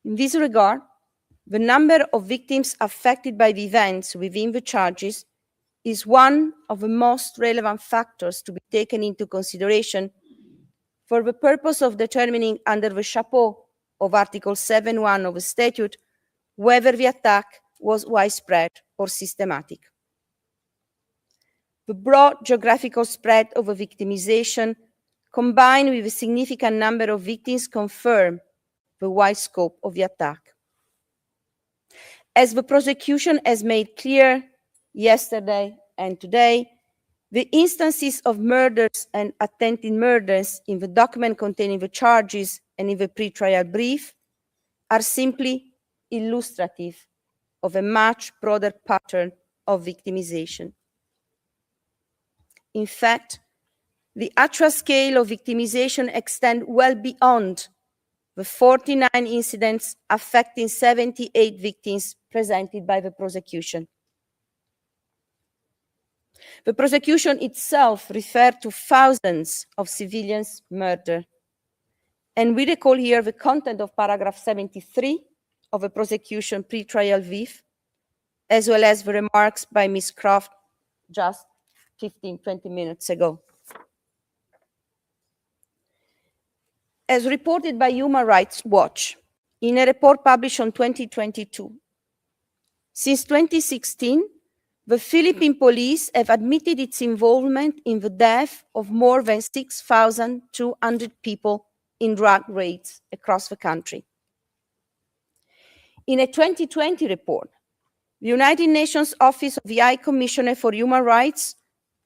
In this regard, the number of victims affected by the events within the charges is one of the most relevant factors to be taken into consideration for the purpose of determining under the chapeau of Article 7.1 of the statute whether the attack was widespread or systematic. The broad geographical spread of the victimization, combined with a significant number of victims, confirm the wide scope of the attack. As the prosecution has made clear yesterday and today, the instances of murders and attempted murders in the document containing the charges and in the pre-trial brief are simply illustrative of a much broader pattern of victimization. In fact, the actual scale of victimization extends well beyond the 49 incidents affecting 78 victims presented by the prosecution. The prosecution itself referred to thousands of civilians murdered. And we recall here the content of paragraph 73 of the prosecution pre-trial brief, as well as the remarks by Ms. Croft just 15-20 minutes ago. As reported by Human Rights Watch in a report published in 2022, since 2016, the Philippine police have admitted its involvement in the death of more than 6,200 people in drug raids across the country. In a 2020 report, the United Nations Office of the High Commissioner for Human Rights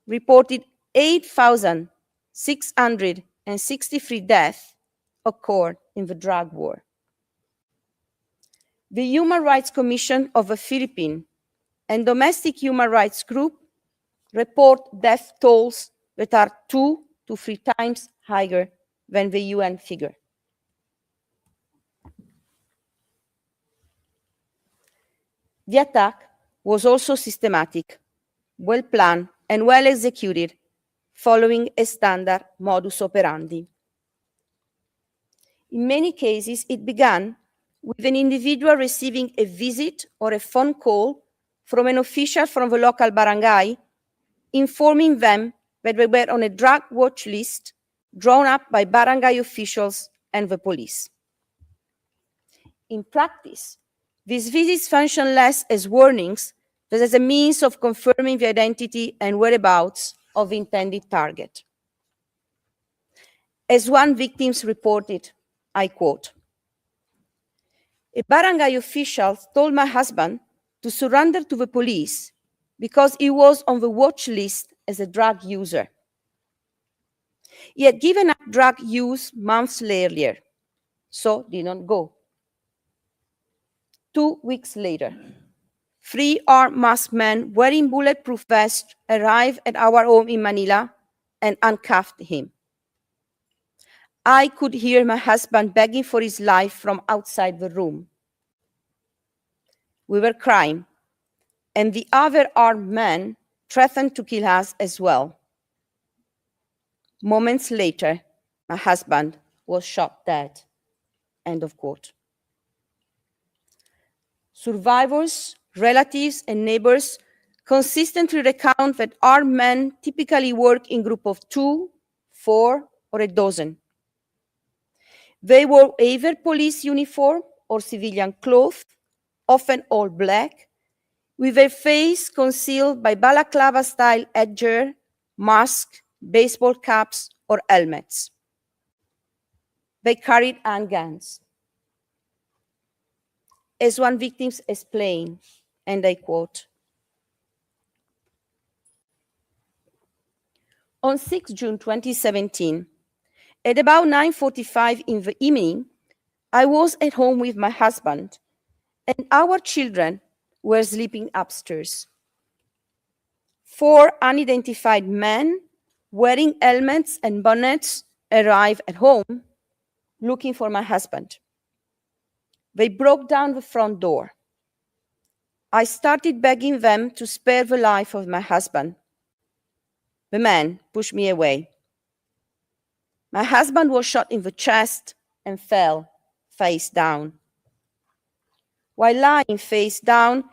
reported 8,663 deaths occurred in the drug war. The Human Rights Commission of the Philippines and domestic human rights group report death tolls that are 2 to 3 times higher than the UN figure. The attack was also systematic, well-planned, and well executed, following a standard modus operandi. In many cases, it began with an individual receiving a visit or a phone call from an official from the local barangay, informing them that they were on a drug watch list drawn up by barangay officials and the police. In practice, these visits function less as warnings than as a means of confirming the identity and whereabouts of the intended target. As one victim reported, I quote, "A barangay official told my husband to surrender to the police because he was on the watch list as a drug user. He had given up drug use months earlier, so didn't go. 2 weeks later, 3 armed masked men wearing bulletproof vests arrived at our home in Manila and handcuffed him. I could hear my husband begging for his life from outside the room. We were crying, and the other armed men threatened to kill us as well. Moments later, my husband was shot dead." End of quote. Survivors, relatives, and neighbors consistently recount that armed men typically work in groups of 2, 4, or a dozen. They wore either police uniform or civilian clothes, often all black, with their face concealed by balaclava-style headgear, masks, baseball caps, or helmets. They carried handguns. As one victim explained, and I quote, "On 6 June 2017, at about 9:45 in the evening, I was at home with my husband, and our children were sleeping upstairs. 4 unidentified men wearing helmets and bonnets arrived at home looking for my husband. They broke down the front door. I started begging them to spare the life of my husband. The man pushed me away. My husband was shot in the chest and fell face down. While lying face down,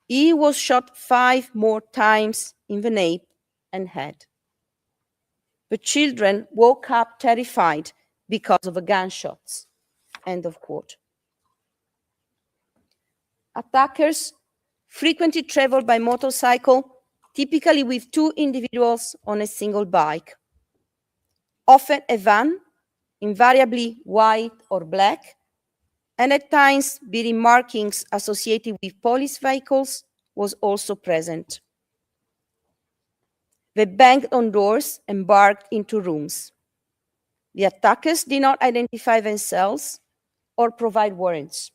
he was shot 5 more times in the nape and head. The children woke up terrified because of the gunshots. End of quote. Attackers frequently travel by motorcycle, typically with 2 individuals on a single bike. Often a van, invariably white or black, and at times bearing markings associated with police vehicles was also present. They banged on doors and barged into rooms. The attackers did not identify themselves or provide warrants.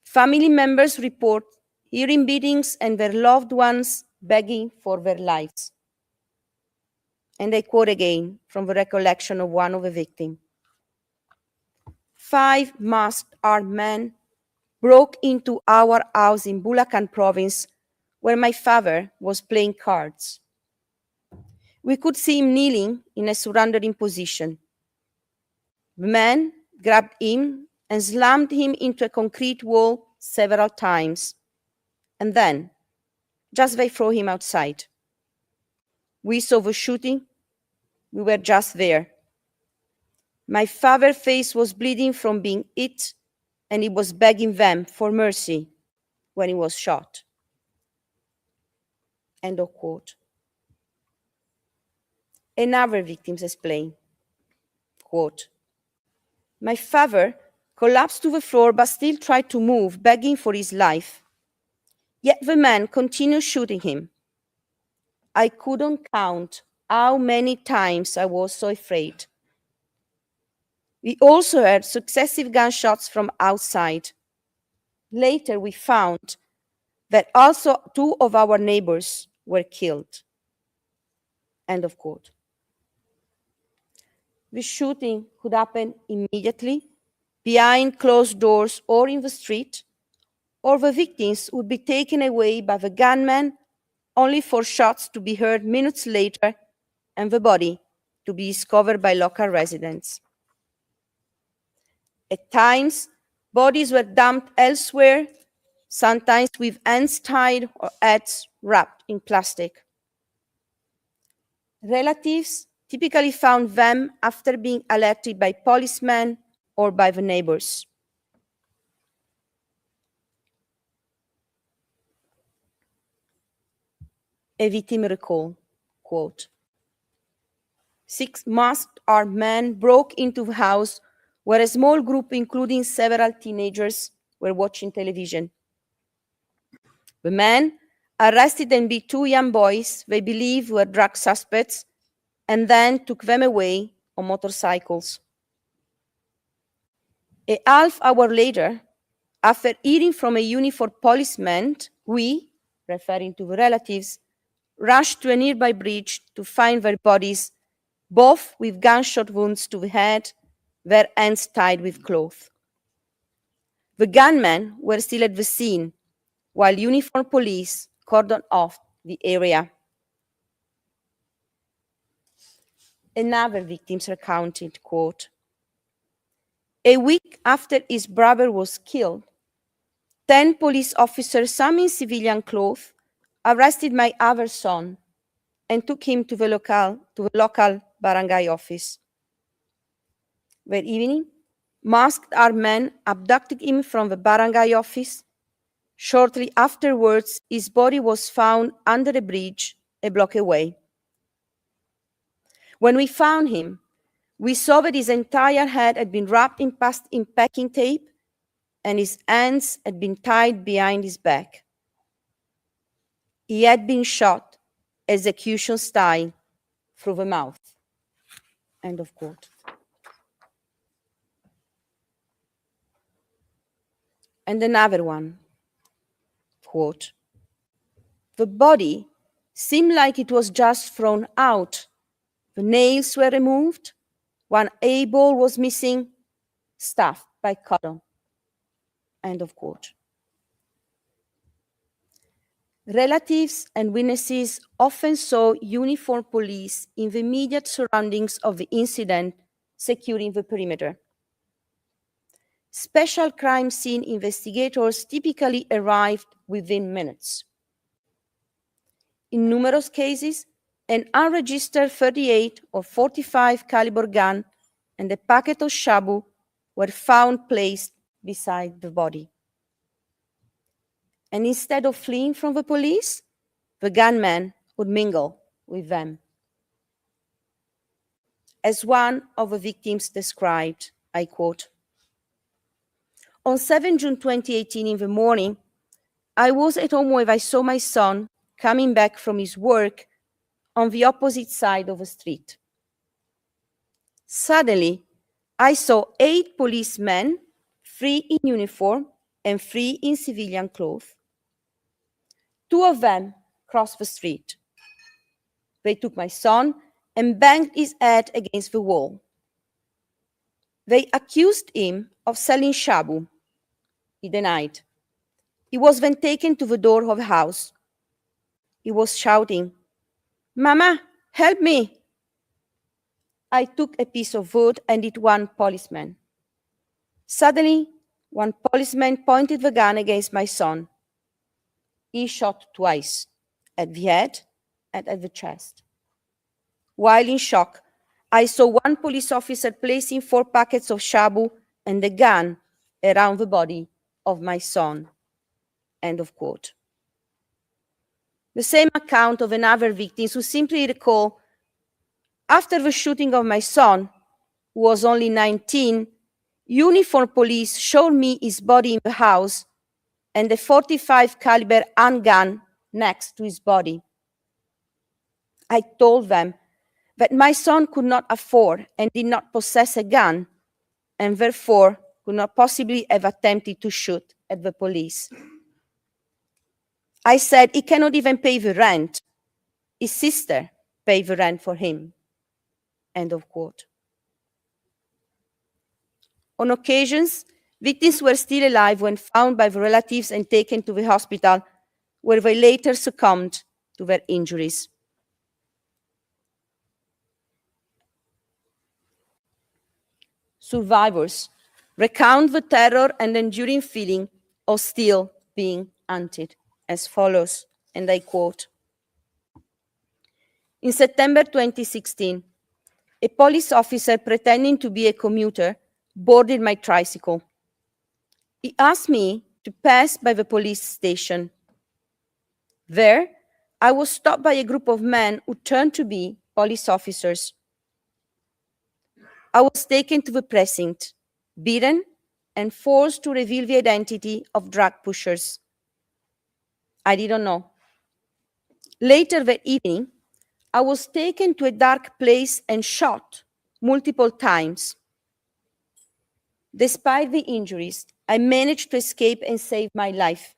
Family members report hearing beatings and their loved ones begging for their lives. And I quote again from the recollection of one of the victims. 5 masked armed men broke into our house in Bulacan province where my father was playing cards. We could see him kneeling in a surrendering position. The men grabbed him and slammed him into a concrete wall several times. And then, just they throw him outside. We saw the shooting. We were just there. My father's face was bleeding from being hit, and he was begging them for mercy when he was shot. End of quote. Another victim explained, quote, my father collapsed to the floor but still tried to move, begging for his life. Yet the man continued shooting him. I couldn't count how many times I was so afraid. We also heard successive gunshots from outside. Later, we found that also 2 of our neighbors were killed. End of quote. The shooting could happen immediately, behind closed doors or in the street, or the victims would be taken away by the gunman only for shots to be heard minutes later and the body to be discovered by local residents. At times, bodies were dumped elsewhere, sometimes with hands tied or heads wrapped in plastic. Relatives typically found them after being alerted by policemen or by the neighbors. A victim recalled, quote, 6 masked armed men broke into the house where a small group, including several teenagers, were watching television. The men arrested and beat 2 young boys they believed were drug suspects and then took them away on motorcycles. A half hour later, after hearing from a uniformed policeman, we, referring to the relatives, rushed to a nearby bridge to find their bodies, both with gunshot wounds to the head, their hands tied with cloth. The gunmen were still at the scene, while uniformed police cordoned off the area. Another victim recounted, quote, a week after his brother was killed, 10 police officers, some in civilian clothes, arrested my other son and took him to the local barangay office. That evening, masked armed men abducted him from the barangay office. Shortly afterwards, his body was found under a bridge a block away. When we found him, we saw that his entire head had been wrapped in packing tape and his hands had been tied behind his back. He had been shot execution style through the mouth. End of quote. And another one, quote, the body seemed like it was just thrown out. The nails were removed, one eyeball was missing, stuffed by cotton. End of quote. Relatives and witnesses often saw uniformed police in the immediate surroundings of the incident, securing the perimeter. Special crime scene investigators typically arrived within minutes. In numerous cases, an unregistered 38 or 45 caliber gun and a packet of shabu were found placed beside the body. And instead of fleeing from the police, the gunman would mingle with them. As one of the victims described, I quote, "On 7 June 2018 in the morning, I was at home when I saw my son coming back from his work on the opposite side of the street. Suddenly, I saw 8 policemen, 3 in uniform and 3 in civilian clothes. 2 of them crossed the street. They took my son and banged his head against the wall. They accused him of selling shabu. He denied. He was then taken to the door of the house. He was shouting, 'Mama, help me!' I took a piece of wood and hit one policeman. Suddenly, one policeman pointed the gun against my son. He shot twice, at the head and at the chest. While in shock, I saw one police officer placing 4 packets of shabu and a gun around the body of my son." End of quote. The same account of another victim who simply recalled, "After the shooting of my son, who was only 19, uniformed police showed me his body in the house and a 45 caliber handgun next to his body. I told them that my son could not afford and did not possess a gun, and therefore could not possibly have attempted to shoot at the police. I said he cannot even pay the rent. His sister paid the rent for him." End of quote. On occasions, victims were still alive when found by the relatives and taken to the hospital, where they later succumbed to their injuries. Survivors recount the terror and enduring feeling of still being hunted as follows, and I quote, "In September 2016, a police officer pretending to be a commuter boarded my tricycle. He asked me to pass by the police station. There, I was stopped by a group of men who turned to be police officers. I was taken to the precinct, beaten, and forced to reveal the identity of drug pushers. I didn't know. Later that evening, I was taken to a dark place and shot multiple times. Despite the injuries, I managed to escape and save my life.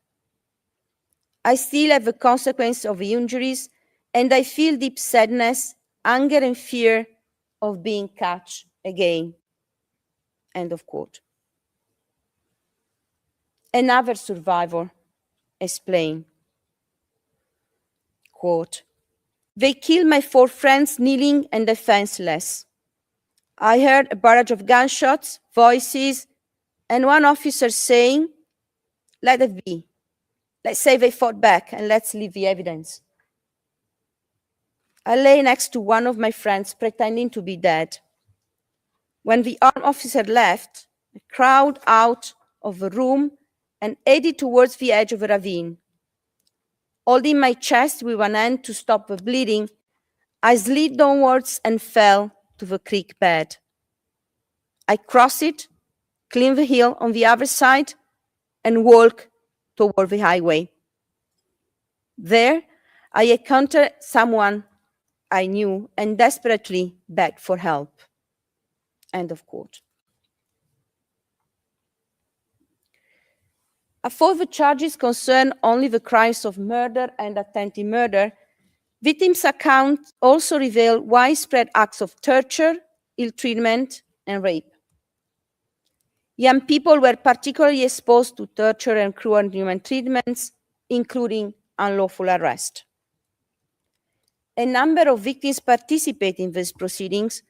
I still have the consequence of the injuries, and I feel deep sadness, anger, and fear of being caught again." End of quote. Another survivor explained, quote, "They killed my 4 friends kneeling and defenseless. I heard a barrage of gunshots, voices, and one officer saying, 'Let it be. Let's say they fought back and let's leave the evidence.' I lay next to one of my friends pretending to be dead. When the armed officer left, I crowded out of the room and headed towards the edge of the ravine. Holding my chest with one hand to stop the bleeding, I slid downwards and fell to the creek bed. I crossed it, climbed the hill on the other side, and walked toward the highway. There, I encountered someone I knew and desperately begged for help." End of quote. Although the charges concern only the crimes of murder and attempted murder, victims' accounts also reveal widespread acts of torture, ill treatment, and rape. Young people were particularly exposed to torture and cruel inhuman treatments, including unlawful arrest. A number of victims participating in these proceedings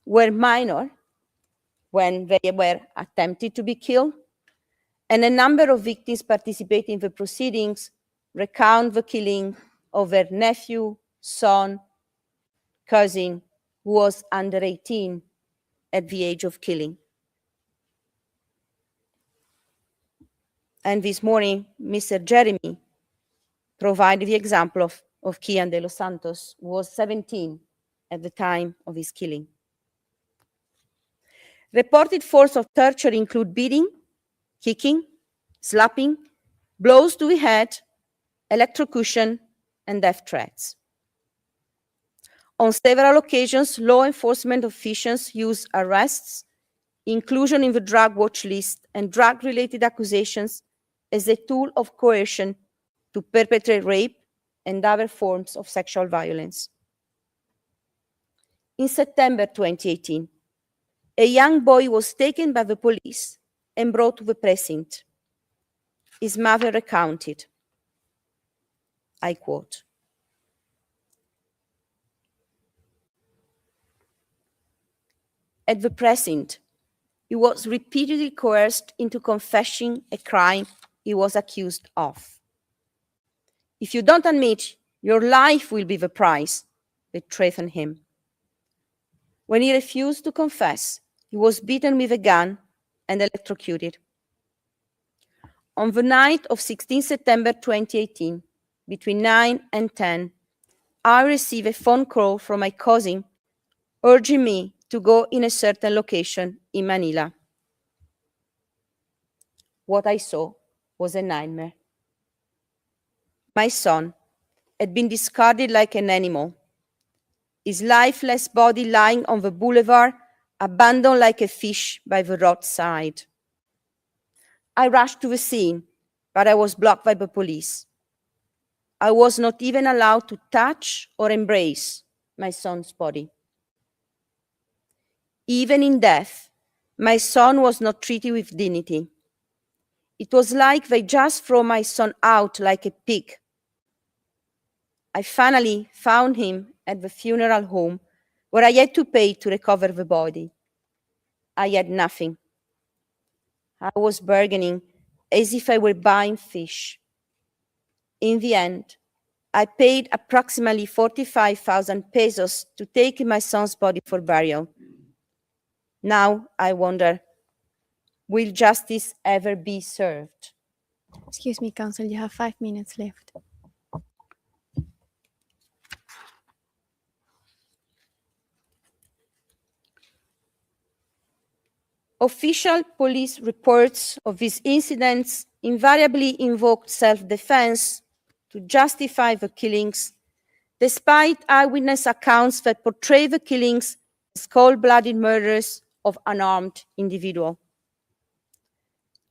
were minor when they were attempted to be killed, and a number of victims participating in the proceedings recount the killing of their nephew, son, cousin, who was under 18 at the age of killing. And this morning, Mr. Jeremy provided the example of Kian de los Santos, who was 17 at the time of his killing. Reported forms of torture include beating, kicking, slapping, blows to the head, electrocution, and death threats. On several occasions, law enforcement officials used arrests, inclusion in the drug watch list, and drug-related accusations as a tool of coercion to perpetrate rape and other forms of sexual violence. In September 2018, a young boy was taken by the police and brought to the precinct. His mother recounted, I quote, "At the precinct, he was repeatedly coerced into confessing a crime he was accused of. If you don't admit, your life will be the price," they threatened him. When he refused to confess, he was beaten with a gun and electrocuted. On the night of 16 September 2018, between 9 and 10, I received a phone call from my cousin urging me to go in a certain location in Manila. What I saw was a nightmare. My son had been discarded like an animal, his lifeless body lying on the boulevard, abandoned like a fish by the roadside. I rushed to the scene, but I was blocked by the police. I was not even allowed to touch or embrace my son's body. Even in death, my son was not treated with dignity. It was like they just threw my son out like a pig. I finally found him at the funeral home where I had to pay to recover the body. I had nothing. I was bargaining as if I were buying fish. In the end, I paid approximately 45,000 pesos to take my son's body for burial. Now I wonder, will justice ever be served? Excuse me, Counsel, you have 5 minutes left. Official police reports of these incidents invariably invoked self-defense to justify the killings, despite eyewitness accounts that portray the killings as cold-blooded murders of unarmed individuals.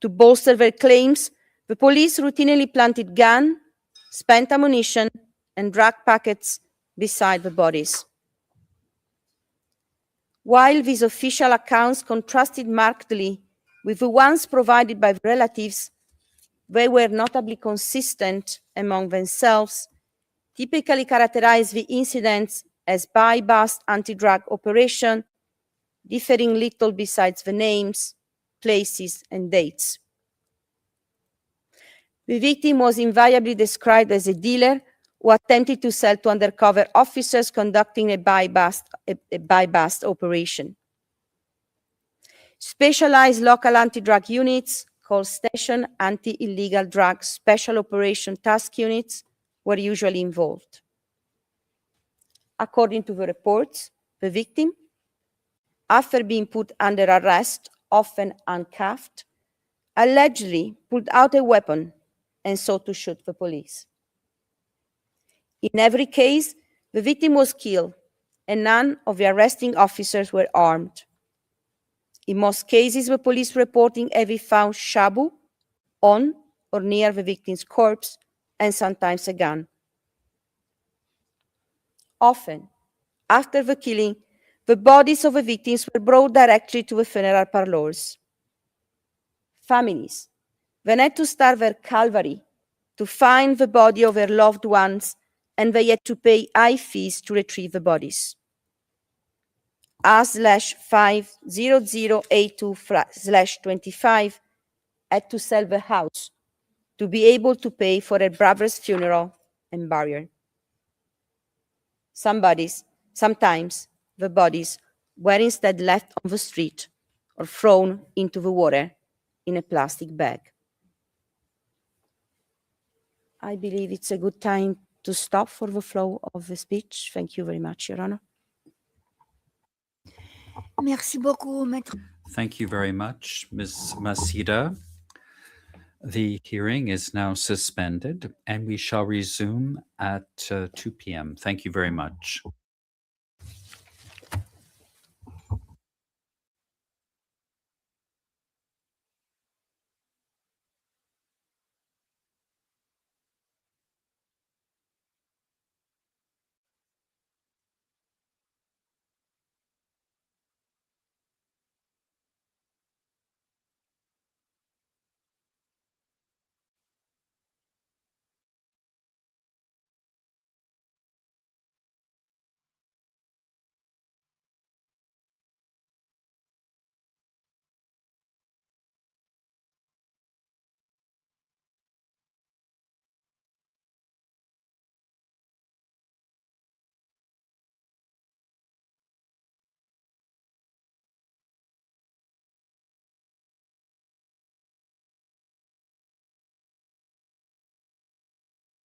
To bolster their claims, the police routinely planted guns, spent ammunition, and drug packets beside the bodies. While these official accounts contrasted markedly with the ones provided by relatives, they were notably consistent among themselves, typically characterized the incidents as by-bust anti-drug operation, differing little besides the names, places, and dates. The victim was invariably described as a dealer who attempted to sell to undercover officers conducting a buy-bust operation. Specialized local anti-drug units called Station Anti-Illegal Drug Special Operation Task Units were usually involved. According to the reports, the victim, after being put under arrest, often uncuffed, allegedly pulled out a weapon and sought to shoot the police. In every case, the victim was killed, and none of the arresting officers were armed. In most cases, the police reporting having found shabu on or near the victim's corpse, and sometimes a gun. Often, after the killing, the bodies of the victims were brought directly to the funeral parlors. Families then had to start their calvary to find the body of their loved ones, and they had to pay high fees to retrieve the bodies. R/50082/25 had to sell the house to be able to pay for their brother's funeral and burial. Sometimes the bodies were instead left on the street or thrown into the water in a plastic bag. I believe it's a good time to stop for the flow of the speech. Thank you very much, Your Honor. Merci beaucoup, Maître. Thank you very much, Ms. Masida. The hearing is now suspended and we shall resume at 2 p.m. Thank you very much.